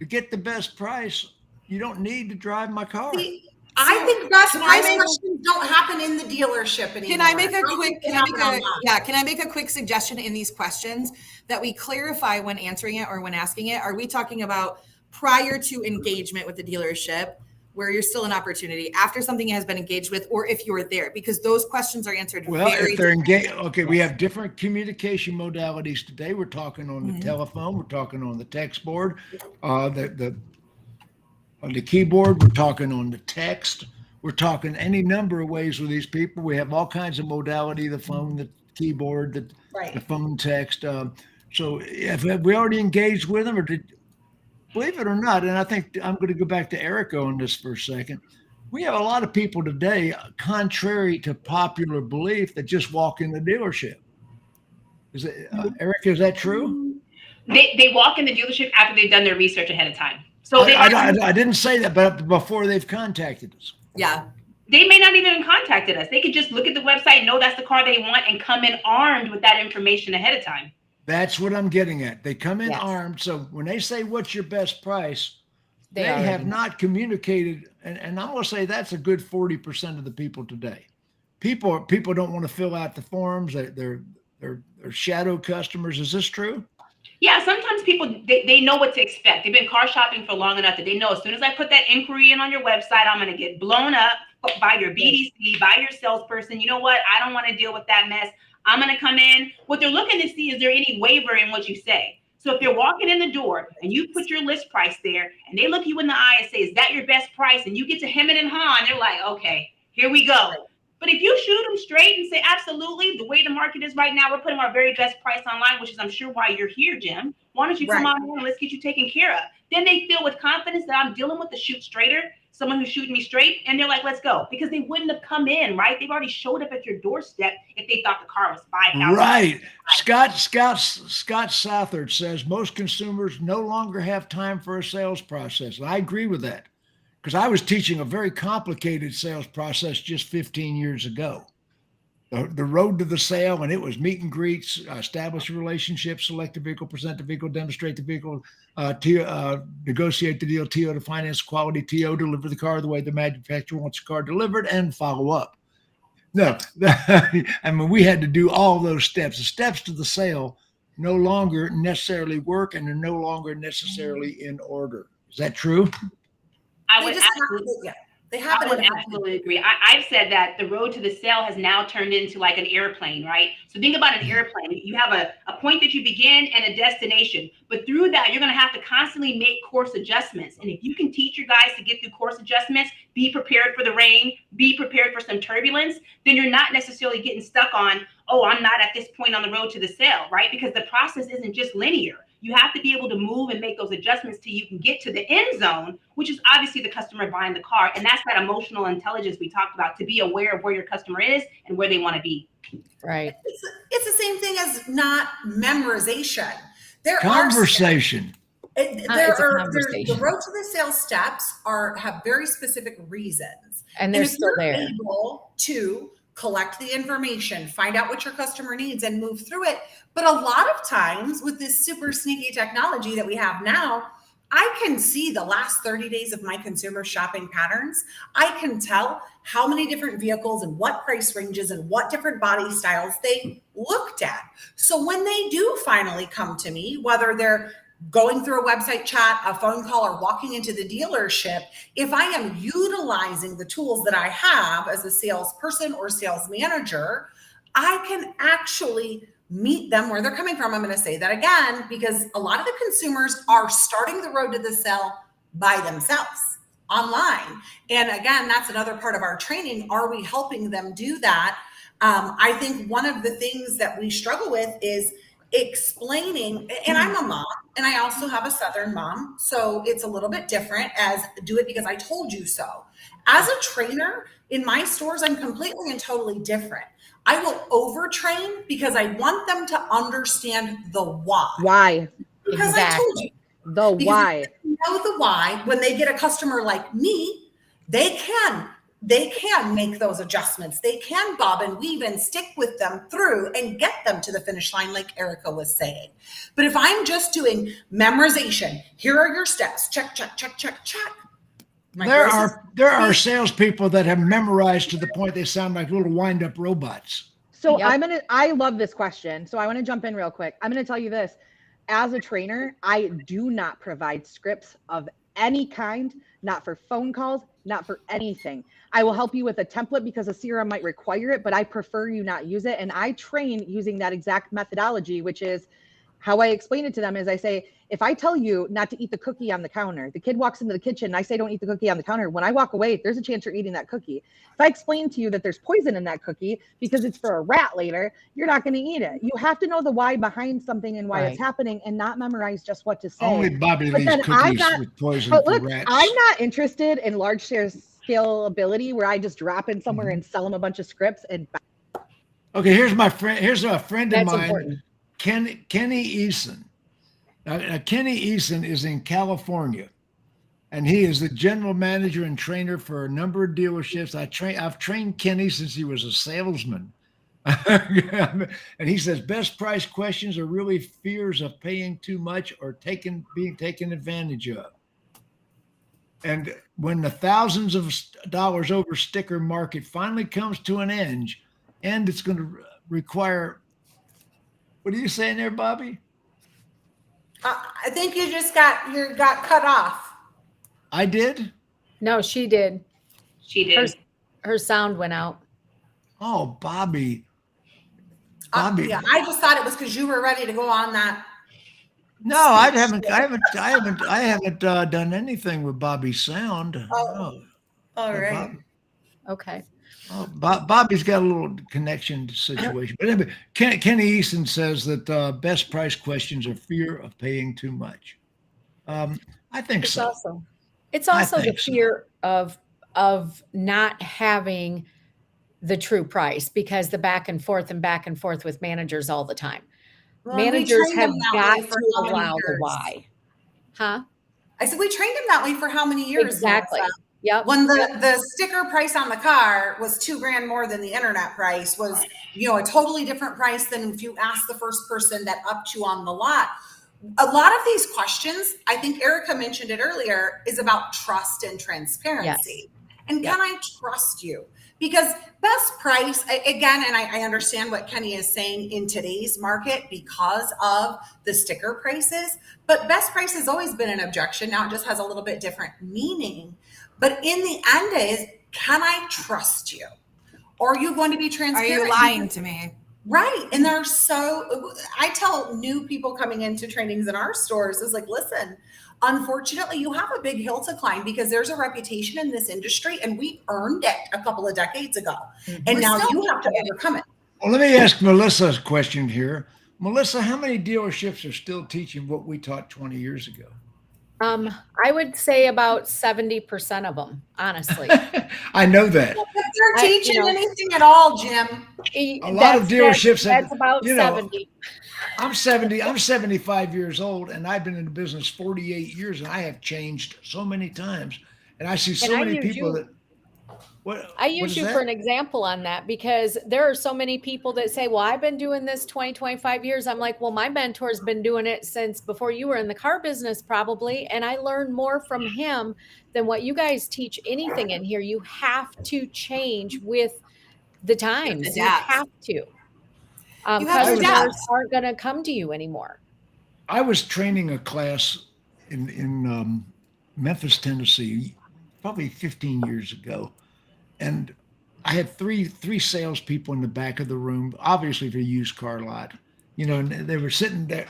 to get the best price, you don't need to drive my car. See, I think best can I price make- questions don't happen in the dealership anymore. Can I make a Don't quick? they Can I make happen a? online? Yeah. Can I make a quick suggestion in these questions that we clarify when answering it or when asking it? Are we talking about prior to engagement with the dealership, where you're still an opportunity, after something has been engaged with, or if you're there? Because those questions are answered Well, very if they're engaged, okay, we have different communication modalities today. We're talking on the telephone, we're talking on the text board, on the keyboard, we're talking on the text, we're talking any number of ways with these people. We have all kinds of modality: the phone, the keyboard, the Right. phone text. So if we already engaged with them, or believe it or not, and I think I'm going to go back to Erikka on this for a second. We have a lot of people today, contrary to popular belief, that just walk in the dealership. Is it, Erikka, is that true? They walk in the dealership after they've done their research ahead of time. So I didn't say that, but before they've contacted us. Yeah. they may not even have contacted us. They could just look at the website, know that's the car they want, and come in armed with that information ahead of time. That's what I'm getting at. They come in Yes. armed. So when they say, what's your best price? They already have know. not communicated. And I'm going to say that's a good 40% of the people today. People don't want to fill out the forms. They're shadow customers. Is this true? Yeah, sometimes people, they know what to expect. They've been car shopping for long enough that they know as soon as I put that inquiry in on your website, I'm going to get blown up by your BDC, by your salesperson. You know what? I don't want to deal with that mess. I'm going to come in. What they're looking to see, is there any waiver in what you say? So if you're walking in the door and you put your list price there and they look you in the eye and say, is that your best price? And you get to hemming and hawing, they're like, okay, here we go. But if you shoot them straight and say, absolutely, the way the market is right now, we're putting our very best price online, which is, I'm sure, why you're here, Jim. Why don't you come on in and let's get you taken care of? Then they feel with confidence that I'm dealing with a shoot straighter, someone who's shooting me straight, and they're like, let's go. Because they wouldn't have come in, right? They've already showed up at your doorstep if they thought the car was $5,000. Right. Scott Southard says most consumers no longer have time for a sales process. And I agree with that, because I was teaching a very complicated sales process just 15 years ago. The road to the sale, and it was meet and greets, establish a relationship, select the vehicle, present the vehicle, demonstrate the vehicle, negotiate the deal, TO to finance quality, TO deliver the car the way the manufacturer wants the car delivered, and follow up. No, I mean, we had to do all those steps. The steps to the sale no longer necessarily work, and they're no longer necessarily in order. Is that true? I would absolutely. They I happen would in absolutely agree. I've said that the road to the sale has now turned into like an airplane, right? So think about an airplane. You have a point that you begin and a destination. But through that, you're going to have to constantly make course adjustments. And if you can teach your guys to get through course adjustments, be prepared for the rain, be prepared for some turbulence, then you're not necessarily getting stuck on, oh, I'm not at this point on the road to the sale, right? Because the process isn't just linear. You have to be able to move and make those adjustments till you can get to the end zone, which is obviously the customer buying the car. And that's that emotional intelligence we talked about, to be aware of where your customer is and where they want to be. Right. It's the same thing as not memorization. There Conversation. It's a there's conversation. the road to the sales steps have very specific reasons, And they're if still you're there. able to collect the information, find out what your customer needs, and move through it. But a lot of times with this super sneaky technology that we have now, I can see the last 30 days of my consumer shopping patterns. I can tell how many different vehicles and what price ranges and what different body styles they looked at. So when they do finally come to me, whether they're going through a website chat, a phone call, or walking into the dealership, if I am utilizing the tools that I have as a salesperson or sales manager, I can actually meet them where they're coming from. I'm going to say that again, because a lot of the consumers are starting the road to the sale by themselves online. And again, that's another part of our training. Are we helping them do that? I think one of the things that we struggle with is explaining, and I'm a mom, and I also have a Southern mom, so it's a little bit different as do it because I told you so. As a trainer in my stores, I'm completely and totally different. I will overtrain because I want them to understand the why. Why? Because Exactly. I told you. The Because why. if they know the why, when they get a customer like me, they can they can make those adjustments. They can bob and weave and stick with them through and get them to the finish line, like Erikka was saying. But if I'm just doing memorization, here are your steps, check, check, check, check, check. There are salespeople that have memorized to the point they sound like little wind-up robots. So I love this question. So I want to jump in real quick. I'm going to tell you this. As a trainer, I do not provide scripts of any kind, not for phone calls, not for anything. I will help you with a template because a CRM might require it, but I prefer you not use it. And I train using that exact methodology, which is how I explain it to them is I say, if I tell you not to eat the cookie on the counter, the kid walks into the kitchen and I say, don't eat the cookie on the counter. When I walk away, there's a chance you're eating that cookie. If I explain to you that there's poison in that cookie because it's for a rat later, you're not going to eat it. You have to know the why behind something and why it's happening and not memorize just what to say. Only Bobbie leaves cookies with poison for rats. I'm not interested in large scalability where I just drop in somewhere and sell them a bunch of scripts. And okay, here's a friend of mine, important. Kenny Eason. Now, Kenny Eason is in California, and he is the general manager and trainer for a number of dealerships. I've trained Kenny since he was a salesman. And he says best price questions are really fears of paying too much or being taken advantage of. And when the thousands of dollars over sticker market finally comes to an end, it's going to require, what are you saying there, Bobbie? I think you just got cut off. I did? No, she did. She did. Her sound went out. Oh, Bobbie. Yeah, I just thought it was because you were ready to go on that. No, I haven't done anything with Bobbie's sound. Oh, No. all right. Bobbie. Okay. Oh, Bobbie's got a little connection situation. But anyway, Kenny Easton says that best price questions are fear of paying too much. I think so. It's also the fear of not having the true price because the back and forth with managers all the time. Well, managers have got for to how many allow the years? why. Huh? I said we trained him that way for how many years? Exactly. Melissa? Yep. When the sticker price on the car was $2,000 more than the internet price was, a totally different price than if you asked the first person that upped you on the lot. A lot of these questions, I think Erikka mentioned it earlier, is about trust and transparency. Yes. And can I trust you? Because best price, again, and I understand what Kenny is saying in today's market because of the sticker prices, but best price has always been an objection. Now it just has a little bit different meaning. But in the end is, can I trust you? Or are you going to be transparent? Are you lying to me? Right. And I tell new people coming into trainings in our stores is like, listen, unfortunately, you have a big hill to climb because there's a reputation in this industry and we earned it a couple of decades ago. And now you have to overcome it. Well, let me ask Melissa a question here. Melissa, how many dealerships are still teaching what we taught 20 years ago? I would say about 70% of them, honestly. I know that. If they're teaching anything at all, Jim. A lot of dealerships that's about 70. I'm 75 years old and I've been in the business 48 years and I have changed so many times. And I see so many people that I use you for an example on that because there are so many people that say, well, I've been doing this 20, 25 years. I'm like, well, my mentor's been doing it since before you were in the car business probably. And I learned more from him than what you guys teach anything in here. You have to change with the times. You have to. Customers aren't going to come to you anymore. I was training a class in Memphis, Tennessee, probably 15 years ago. And I had three salespeople in the back of the room, obviously for a used car lot, and they were sitting there.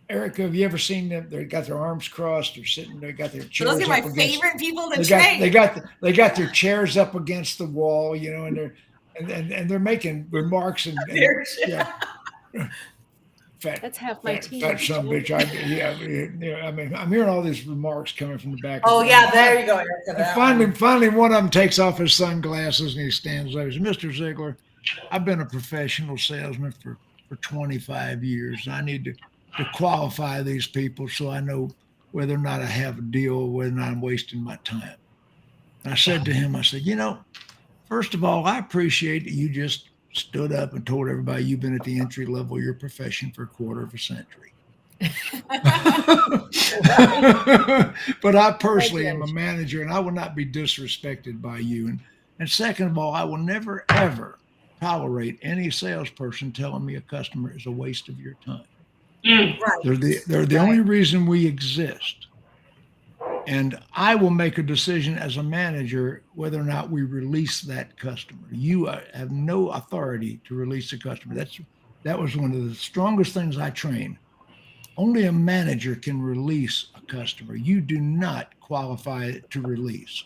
Erikka, have you ever seen them? They got their arms crossed. They're sitting there, got their chairs. Those are my favorite people to train. They got their chairs up against the wall, and they're making remarks and that's half my team. Fat son of a bitch. I mean, I'm hearing all these remarks coming from the back. Oh, yeah, there you go. And finally, one of them takes off his sunglasses and he stands there. He says, Mr. Ziegler, I've been a professional salesman for 25 years. I need to qualify these people so I know whether or not I have a deal or whether or not I'm wasting my time. And I said to him, I said, first of all, I appreciate that you just stood up and told everybody you've been at the entry level of your profession for a quarter of a century. But I personally am a manager, and I will not be disrespected by you. And second of all, I will never, ever tolerate any salesperson telling me a customer is a waste of your time. Right. They're the only reason we exist. And I will make a decision as a manager whether or not we release that customer. You have no authority to release the customer. That was one of the strongest things I trained. Only a manager can release a customer. You do not qualify to release.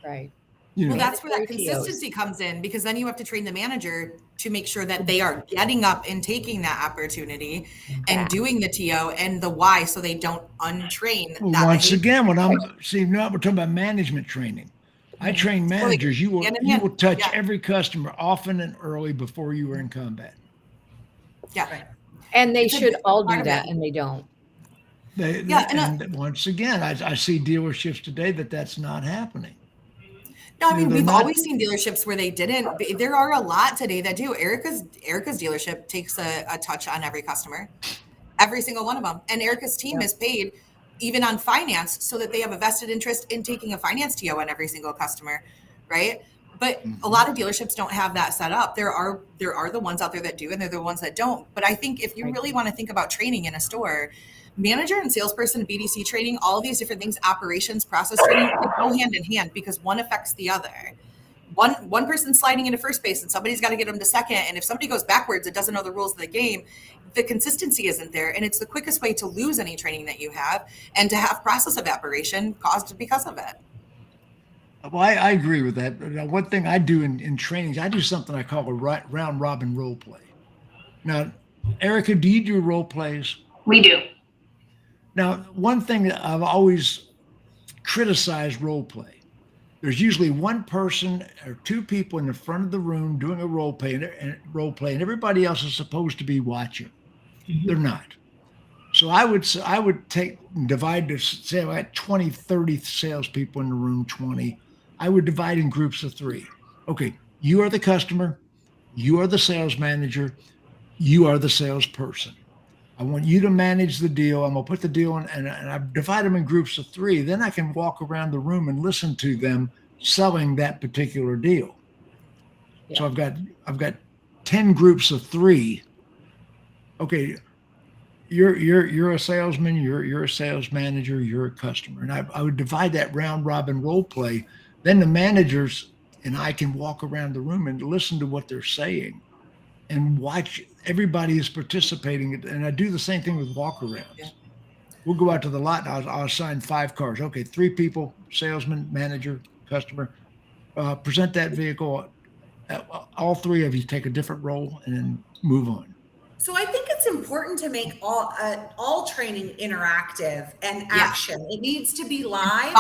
Right. Well, that's where that consistency comes in, because then you have to train the manager to make sure that they are getting up and taking that opportunity and doing the TO and the why, so they don't untrain that. Once again, we're talking about management training. I train managers. You will touch every customer often and early before you are in combat. Yeah. Right. And they should all do that, and they don't. And once again, I see dealerships today that's not happening. No, I mean, we've always seen dealerships where they didn't. There are a lot today that do. Erikka's dealership takes a touch on every customer, every single one of them. And Erikka's team is paid even on finance so that they have a vested interest in taking a finance TO on every single customer, right? But a lot of dealerships don't have that set up. There are the ones out there that do, and they're the ones that don't. But I think if you really want to think about training in a store, manager and salesperson, BDC training, all of these different things, operations, process training, go hand in hand, because one affects the other. One person's sliding into first base and somebody's got to get them to second. And if somebody goes backwards, it doesn't know the rules of the game, the consistency isn't there. And it's the quickest way to lose any training that you have and to have process evaporation caused because of it. Well, I agree with that. One thing I do in trainings, I do something I call a round robin role play. Now, Erikka, do you do role plays? We do. Now, one thing that I've always criticized role play, there's usually one person or two people in the front of the room doing a role play, and everybody else is supposed to be watching. Mm-hmm. They're not. So I would divide this, say I had 20, 30 salespeople in the room, 20. I would divide in groups of 3. Okay, you are the customer, you are the sales manager, you are the salesperson. I want you to manage the deal. I'm going to put the deal in, and I divide them in groups of 3. Then I can walk around the room and listen to them selling that particular deal. Yeah. So I've got 10 groups of 3. Okay, you're a salesman, you're a sales manager, you're a customer. And I would divide that round robin role play. Then the managers and I can walk around the room and listen to what they're saying and watch. Everybody is participating. And I do the same thing with walk-arounds. Yeah. We'll go out to the lot and I'll assign 5 cars. Okay, 3 people, salesman, manager, customer. Present that vehicle. All 3 of you take a different role and then move on. So I think it's important to make all training interactive and action. It needs to be live.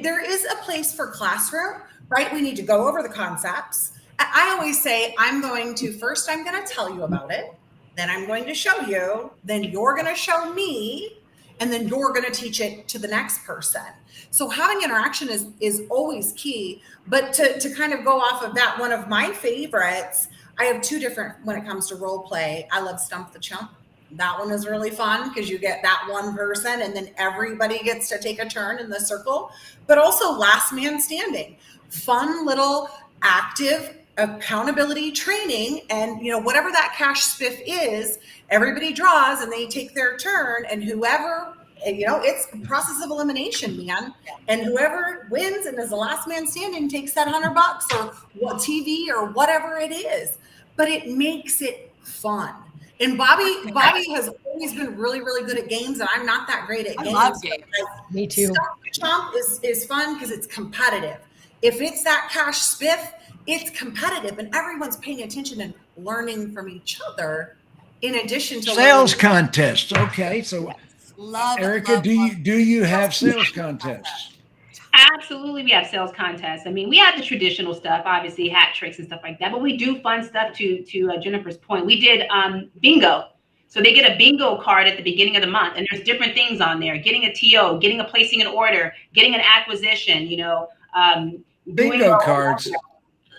There is a place for classroom, right? We need to go over the concepts. I always say, I'm going to tell you about it. Then I'm going to show you. Then you're going to show me. And then you're going to teach it to the next person. So having interaction is always key. But to kind of go off of that, one of my favorites, I have 2 different when it comes to role play. I love Stump the Chump. That one is really fun because you get that one person and then everybody gets to take a turn in the circle. But also Last Man Standing. Fun little active accountability training, and whatever that cash spiff is, everybody draws and they take their turn, and whoever, it's a process of elimination, man. And whoever wins and is the last man standing takes that $100 or what TV or whatever it is. But it makes it fun. And Bobbie has always been really, really good at games, and I'm not that great at games. I love games. Me too. Stop the Chomp is fun because it's competitive. If it's that cash spiff, it's competitive and everyone's paying attention and learning from each other in addition to sales contests. Okay. So Erikka, love. Do you have sales contests? Absolutely. We have sales contests. I mean, we have the traditional stuff, obviously hat tricks and stuff like that, but we do fun stuff to Jennifer's point. We did bingo. So they get a bingo card at the beginning of the month, and there's different things on there, getting a TO, getting a placing an order, getting an acquisition, Bingo cards.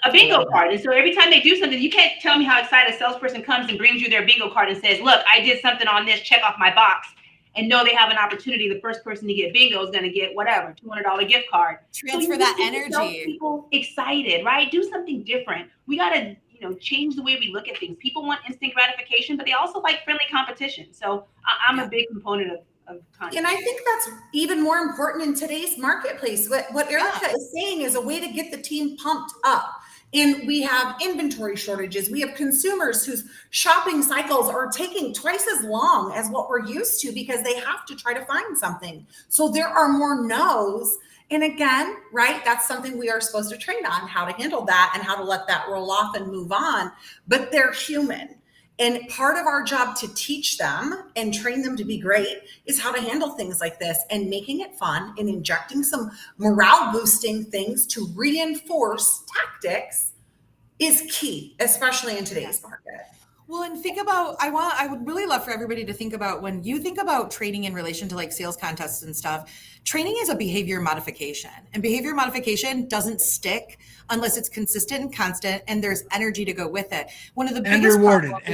A bingo card. And so every time they do something, you can't tell me how excited a salesperson comes and brings you their bingo card and says, look, I did something on this, check off my box. And know they have an opportunity. The first person to get bingo is going to get whatever, $200 gift card. Transfer that energy. People excited, right? Do something different. We got to, change the way we look at things. People want instant gratification, but they also like friendly competition. So I'm a big component of content. And I think that's even more important in today's marketplace. What Erikka is saying is a way to get the team pumped up. And we have inventory shortages. We have consumers whose shopping cycles are taking twice as long as what we're used to because they have to try to find something. So there are more no's. And again, right, that's something we are supposed to train on, how to handle that and how to let that roll off and move on. But they're human. And part of our job to teach them and train them to be great is how to handle things like this and making it fun and injecting some morale boosting things to reinforce tactics is key, especially in today's market. Well, and think about, I would really love for everybody to think about when you think about training in relation to like sales contests and stuff, training is a behavior modification, and behavior modification doesn't stick unless it's consistent and constant and there's energy to go with it. One of the biggest rewarded, problems,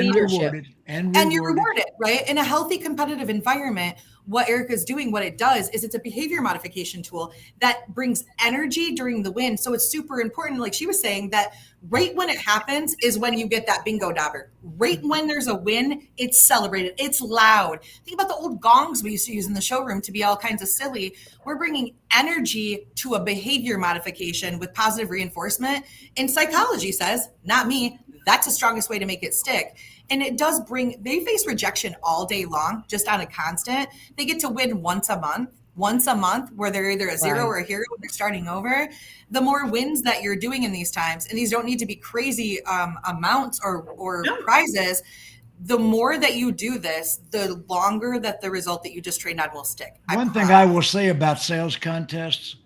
and you're rewarded, right? In a healthy competitive environment, what Erikka is doing, what it does is it's a behavior modification tool that brings energy during the win. So it's super important, like she was saying, that right when it happens is when you get that bingo dauber. Right when there's a win, it's celebrated. It's loud. Think about the old gongs we used to use in the showroom to be all kinds of silly. We're bringing energy to a behavior modification with positive reinforcement. And psychology says, not me, that's the strongest way to make it stick. And it does they face rejection all day long, just on a constant. They get to win once a month where they're either a zero or a hero when they're starting over. The more wins that you're doing in these times, and these don't need to be crazy amounts or prizes, the more that you do this, the longer that the result that you just trained on will stick. One thing I will say about sales contests,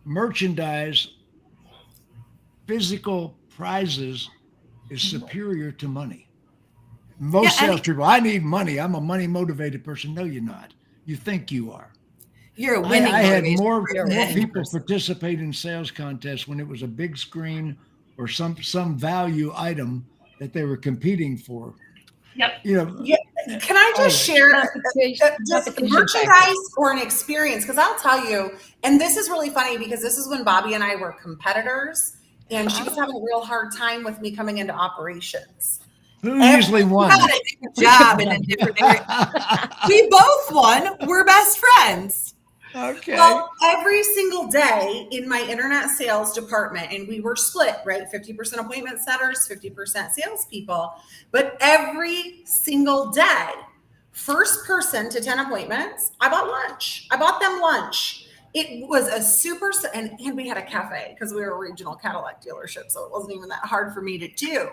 merchandise, physical prizes is superior to money. Most salespeople, I need money. I'm a money motivated person. No, you're not. You think you are. You're a winning. I had more people participate in sales contests when it was a big screen or some value item that they were competing for. Yep. Can I just share just merchandise or an experience? Because I'll tell you, and this is really funny because this is when Bobbie and I were competitors, and she was having a real hard time with me coming into operations. Who usually won? Got a different job in a different area. We both won. We're best friends. Okay. Well, every single day in my internet sales department, and we were split, right? 50% appointment setters, 50% salespeople. But every single day, first person to 10 appointments, I bought lunch. I bought them lunch. It was a super, and we had a cafe because we were a regional Cadillac dealership. So it wasn't even that hard for me to do.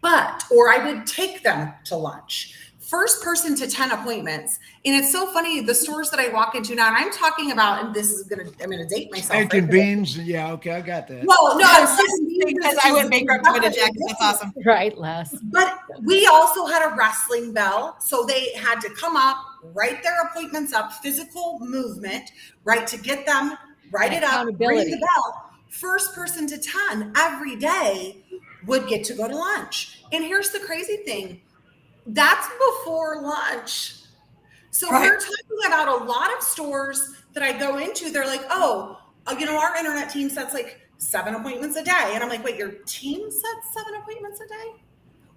Or I would take them to lunch. First person to 10 appointments. And it's so funny, the stores that I walk into now, and I'm talking about, and I'm going to date myself. Steak and beans. Yeah, okay, I got that. Well, no, I'm saying because I went bankrupt with a jacket. That's awesome. Right, Les. But we also had a wrestling bell. So they had to come up, write their appointments up, physical movement, right, to get them, write it up, ring the bell. First person to 10 every day would get to go to lunch. And here's the crazy thing. That's before lunch. So we're talking about a lot of stores that I go into. They're like, our internet team sets like 7 appointments a day. And I'm like, wait, your team sets 7 appointments a day?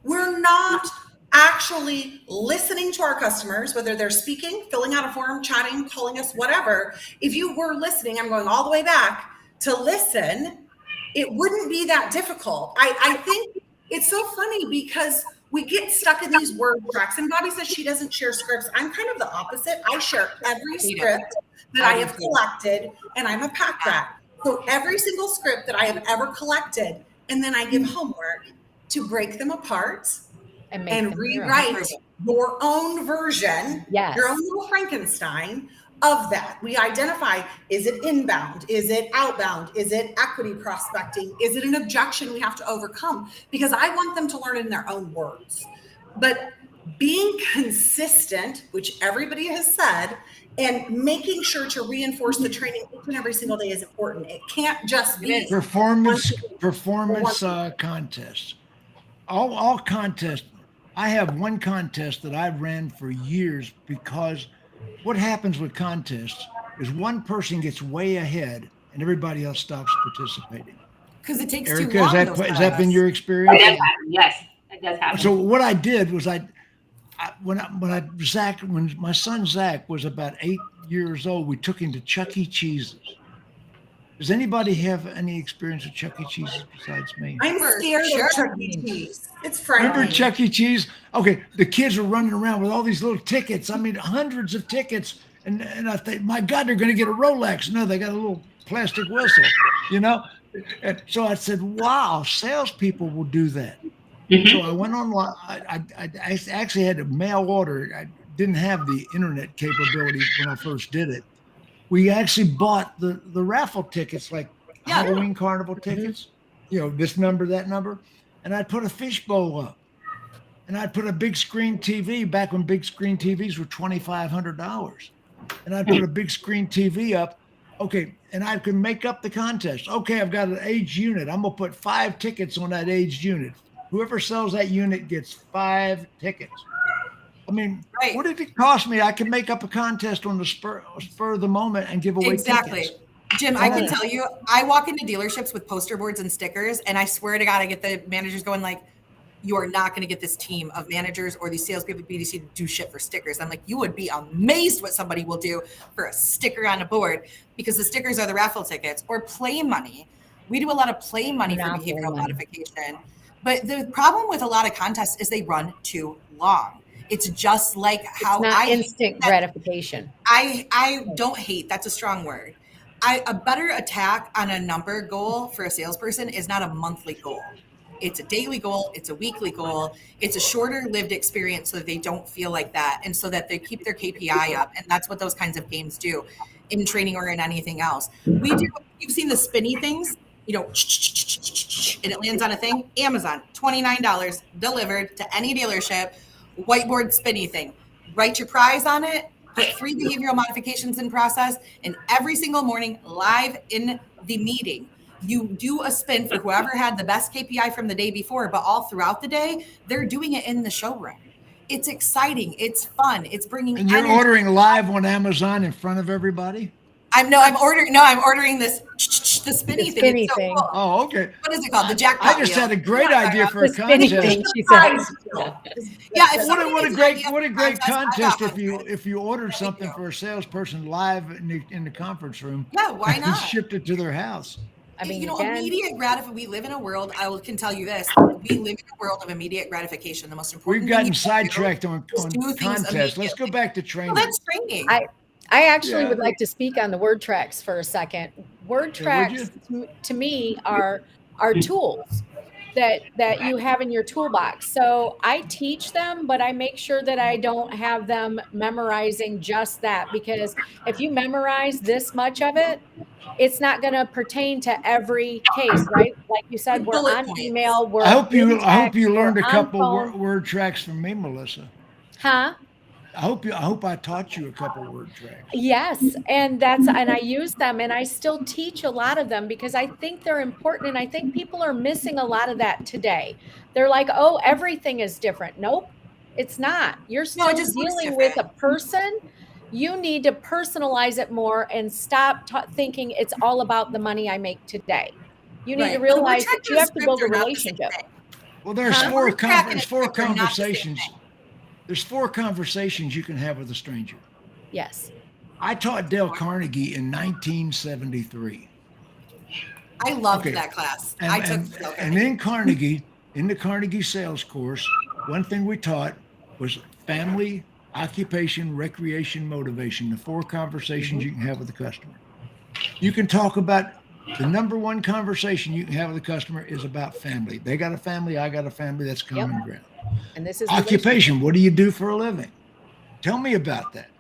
We're not actually listening to our customers, whether they're speaking, filling out a form, chatting, calling us, whatever. If you were listening, I'm going all the way back to listen. It wouldn't be that difficult. I think it's so funny because we get stuck in these word tracks. And Bobbie says she doesn't share scripts. I'm kind of the opposite. I share every script that I have collected, and I'm a pack rat. So every single script that I have ever collected, and then I give homework to break them apart and rewrite your own version, your own little Frankenstein of that. We identify, is it inbound? Is it outbound? Is it equity prospecting? Is it an objection we have to overcome? Because I want them to learn in their own words. But being consistent, which everybody has said, and making sure to reinforce the training each and every single day is important. It can't just be performance contests. All contests. I have one contest that I ran for years, because what happens with contests is one person gets way ahead and everybody else stops participating. Because it takes Erikka, too long. has that been your experience? That does happen. Yes, that does happen. So what I did was when my son Zach was about 8 years old, we took him to Chuck E. Cheese's. Does anybody have any experience with Chuck E. Cheese's besides me? I'm scared of Chuck E. Cheese. It's frightening. Remember Chuck E. Cheese? Okay, the kids were running around with all these little tickets. I mean, hundreds of tickets. And I think, my God, they're going to get a Rolex. No, they got a little plastic whistle, you know? And so I said, wow, salespeople will do that. So I went online. I actually had to mail order. I didn't have the internet capability when I first did it. We actually bought the raffle tickets, like Halloween carnival tickets, you know, this number, that number. And I'd put a fishbowl up. And I'd put a big screen TV back when big screen TVs were $2,500. And I'd put a big screen TV up. Okay. And I could make up the contest. Okay. I've got an age unit. I'm going to put 5 tickets on that aged unit. Whoever sells that unit gets 5 tickets. I mean, what did it cost me? I could make up a contest on the spur of the moment and give away tickets. Jim, I can tell you, I walk into dealerships with poster boards and stickers, and I swear to God, I get the managers going like, you are not going to get this team of managers or these salespeople at BDC to do shit for stickers. I'm like, you would be amazed what somebody will do for a sticker on a board, because the stickers are the raffle tickets or play money. We do a lot of play money for behavioral modification. But the problem with a lot of contests is they run too long. It's just like how instant gratification. I don't hate, that's a strong word. A better attack on a number goal for a salesperson is not a monthly goal. It's a daily goal. It's a weekly goal. It's a shorter lived experience so that they don't feel like that, and so that they keep their KPI up. And that's what those kinds of games do in training or in anything else. You've seen the spinny things, you know, and it lands on a thing. Amazon, $29 delivered to any dealership. Whiteboard spinny thing. Write your prize on it. Put 3 behavioral modifications in process, and every single morning live in the meeting, you do a spin for whoever had the best KPI from the day before, but all throughout the day, they're doing it in the showroom. It's exciting. It's fun. It's bringing. And you're ordering live on Amazon in front of everybody? I'm ordering this the spinny thing. It's so cool. Oh, okay. What is it called? The jackpot. I just had a great idea for a spinny contest. thing, she said. Yeah. What a great contest if you ordered something for a salesperson live in the conference room. Yeah, why not? And shipped it to their house. I mean, immediate gratification. We live in a world. I can tell you this: we live in a world of immediate gratification. The most important. We've gotten sidetracked on contests. Let's go back to training. Well, that's training. I actually would like to speak on the word tracks for a second. Word tracks to me are tools that you have in your toolbox. So I teach them, but I make sure that I don't have them memorizing just that, because if you memorize this much of it, it's not going to pertain to every case, right? Like you said, we're on email. I hope you learned a couple word tracks from me, Melissa. Huh? I hope I taught you a couple word tracks. Yes, and I use them, and I still teach a lot of them because I think they're important, and I think people are missing a lot of that today. They're like, "Oh, everything is different." Nope, it's not. You're still dealing with a person. You need to personalize it more and stop thinking it's all about the money I make today. You need to realize that you have to build a relationship. Well, there's four conversations. There's 4 conversations you can have with a stranger. Yes. I taught Dale Carnegie in 1973. I loved that class. And in the Carnegie sales course, one thing we taught was family, occupation, recreation, motivation, the 4 conversations you can have with the customer. You can talk about the number one conversation you can have with a customer is about family. They got a family, I got a family, that's common ground. And this is occupation. What do you do for a living? Tell me about that.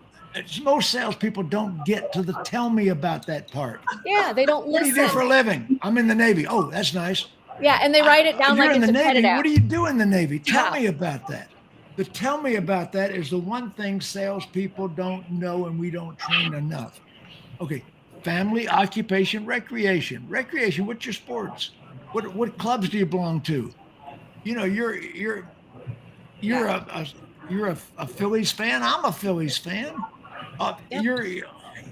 Most salespeople don't get to the tell me about that part. Yeah, they don't listen. What do you do for a living? I'm in the Navy. Oh, that's nice. Yeah, and they write it down like it's a Navy. pet. What do you do in the Navy? Tell me about that. the tell me about that is the one thing salespeople don't know and we don't train enough. Okay, family, occupation, recreation. Recreation, what's your sports? What clubs do you belong to? You know, you're a Phillies fan. I'm a Phillies fan.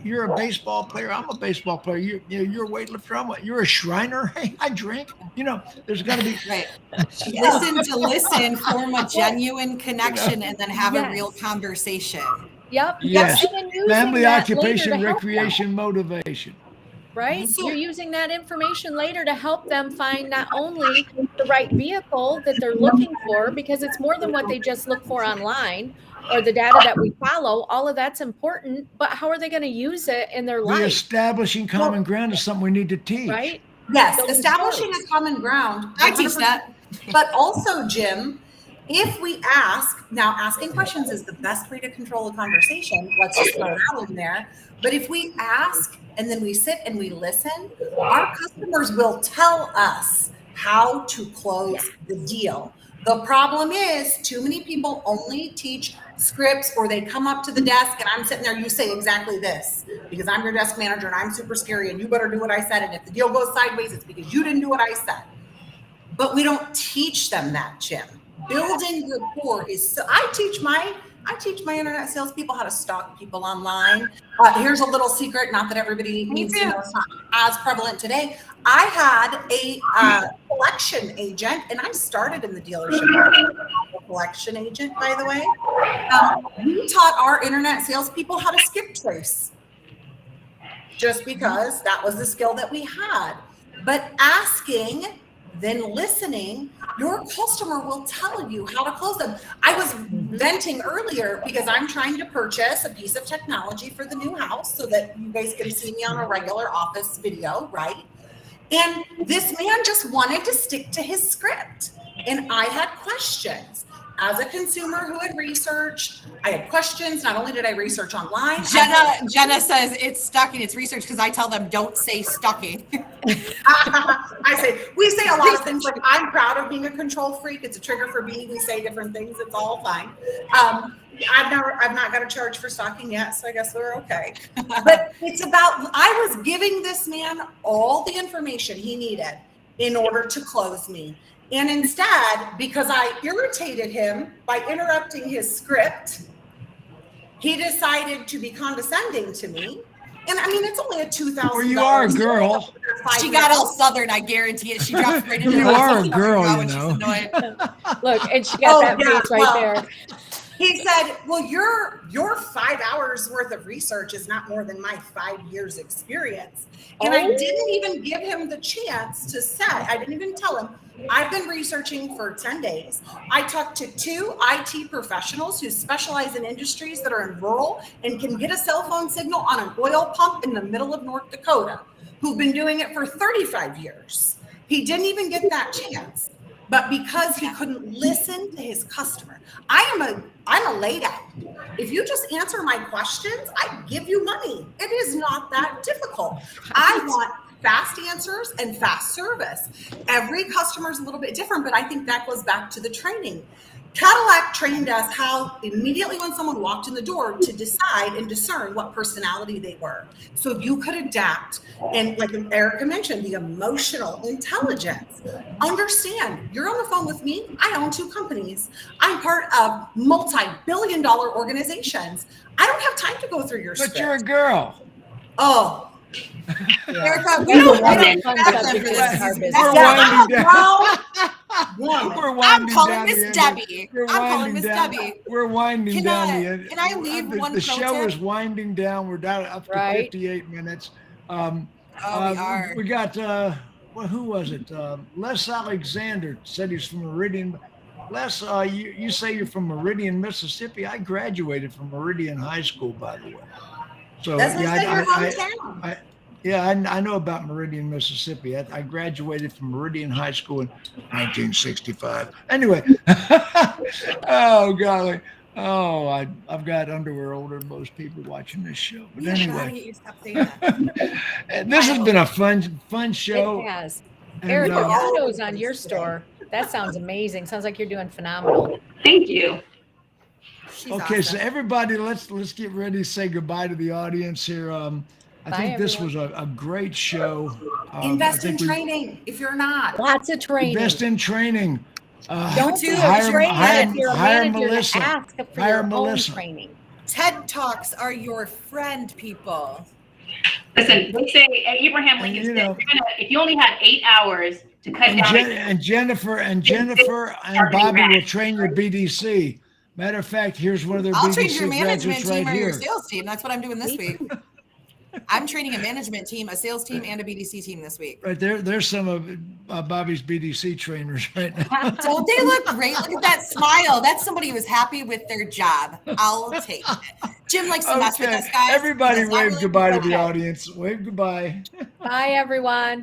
You're a baseball player. I'm a baseball player. You're a weightlifter. You're a Shriner. Hey, I drink. You know, there's got to be right. Listen, form a genuine connection, and then have a real conversation. Yep. Yes. Family, occupation, recreation, recreation, motivation. Right? You're using that information later to help them find not only the right vehicle that they're looking for, because it's more than what they just look for online or the data that we follow. All of that's important, but how are they going to use it in their life? Establishing common ground is something we need to teach. Right? Yes, establishing a common ground. I teach that. But also, Jim, if we ask, now asking questions is the best way to control a conversation. Let's just throw that in there. But if we ask and then we sit and we listen, our customers will tell us how to close the deal. The problem is too many people only teach scripts, or they come up to the desk and I'm sitting there, you say exactly this because I'm your desk manager and I'm super scary and you better do what I said. And if the deal goes sideways, it's because you didn't do what I said. But we don't teach them that, Jim. Building rapport is so. I teach my internet salespeople how to stalk people online. Here's a little secret, not that everybody needs to know, it's not as prevalent today. I had a collection agent, and I started in the dealership. A collection agent, by the way. We taught our internet salespeople how to skip trace, just because that was the skill that we had. But asking, then listening, your customer will tell you how to close them. I was venting earlier because I'm trying to purchase a piece of technology for the new house so that you guys can see me on a regular office video, right? And this man just wanted to stick to his script. And I had questions. As a consumer who had researched, I had questions. Not only did I research online. Jenna says it's stucking. It's research because I tell them don't say stucking. We say a lot of things like I'm proud of being a control freak. It's a trigger for me. We say different things. It's all fine. I've not got a charge for stalking yet, so I guess we're okay. But it's about, I was giving this man all the information he needed in order to close me. And instead, because I irritated him by interrupting his script, he decided to be condescending to me. And I mean, it's only a $2,000. Well, you are a girl. She got all Southern, I guarantee it. She dropped right into You are a girl, you know. Look, and she got that face right there. He said, well, your 5 hours worth of research is not more than my 5 years experience. And I didn't even give him the chance to say, I didn't even tell him, I've been researching for 10 days. I talked to 2 IT professionals who specialize in industries that are in rural and can get a cell phone signal on an oil pump in the middle of North Dakota, who've been doing it for 35 years. He didn't even get that chance. But because he couldn't listen to his customer, I'm a laid out. If you just answer my questions, I give you money. It is not that difficult. I want fast answers and fast service. Every customer is a little bit different, but I think that goes back to the training. Cadillac trained us how immediately when someone walked in the door to decide and discern what personality they were. So you could adapt. And like Erikka mentioned, the emotional intelligence. Understand, you're on the phone with me. I own 2 companies. I'm part of multi-billion-dollar organizations. I don't have time to go through your script. But you're a girl. Oh. Erikka, we don't We're winding Miss down. Debbie. I'm calling Miss Debbie. We're winding down. Can I leave one The pro show tip? is winding down. We're down up to 58 minutes. We are. We got, who was it? Les Alexander said he's from Meridian. Les, you say you're from Meridian, Mississippi. I graduated from Meridian High School, by the way. So That's your hometown. I know about Meridian, Mississippi. I graduated from Meridian High School in 1965. Anyway, oh golly, I've got underwear older than most people watching this show. But anyway, this has been a fun show. It has. And, Erikka, photos on your store. That sounds amazing. Sounds like you're doing phenomenal. Thank you. She's Okay, awesome. so everybody, let's get ready to say goodbye to the audience here. I Bye, think this everyone. was a great show. Invest I in think training if you're not. Lots of training. invest in training. Don't be hire- afraid hire- if you're a hire manager Melissa. to ask for Hire your Melissa. own training. TED Talks are your friend, people. Listen, they say Abraham And, Lincoln you said, know- if you only have 8 hours to cut And, down, Jennifer and Bobbie will train your BDC. Matter of fact, here's one of their I'll train your BDC management graduates team right or your here. sales team. That's what I'm doing this week. I'm training a management team, a sales team, and a BDC team this week. Right there, there's some of Bobbie's BDC trainers right now. Don't they look great? Look at that smile. That's somebody who is happy with their job. I'll take it. Jim likes to mess with us, guys. Everybody He does not wave really goodbye to appreciate the it. audience. Wave goodbye. Bye, everyone.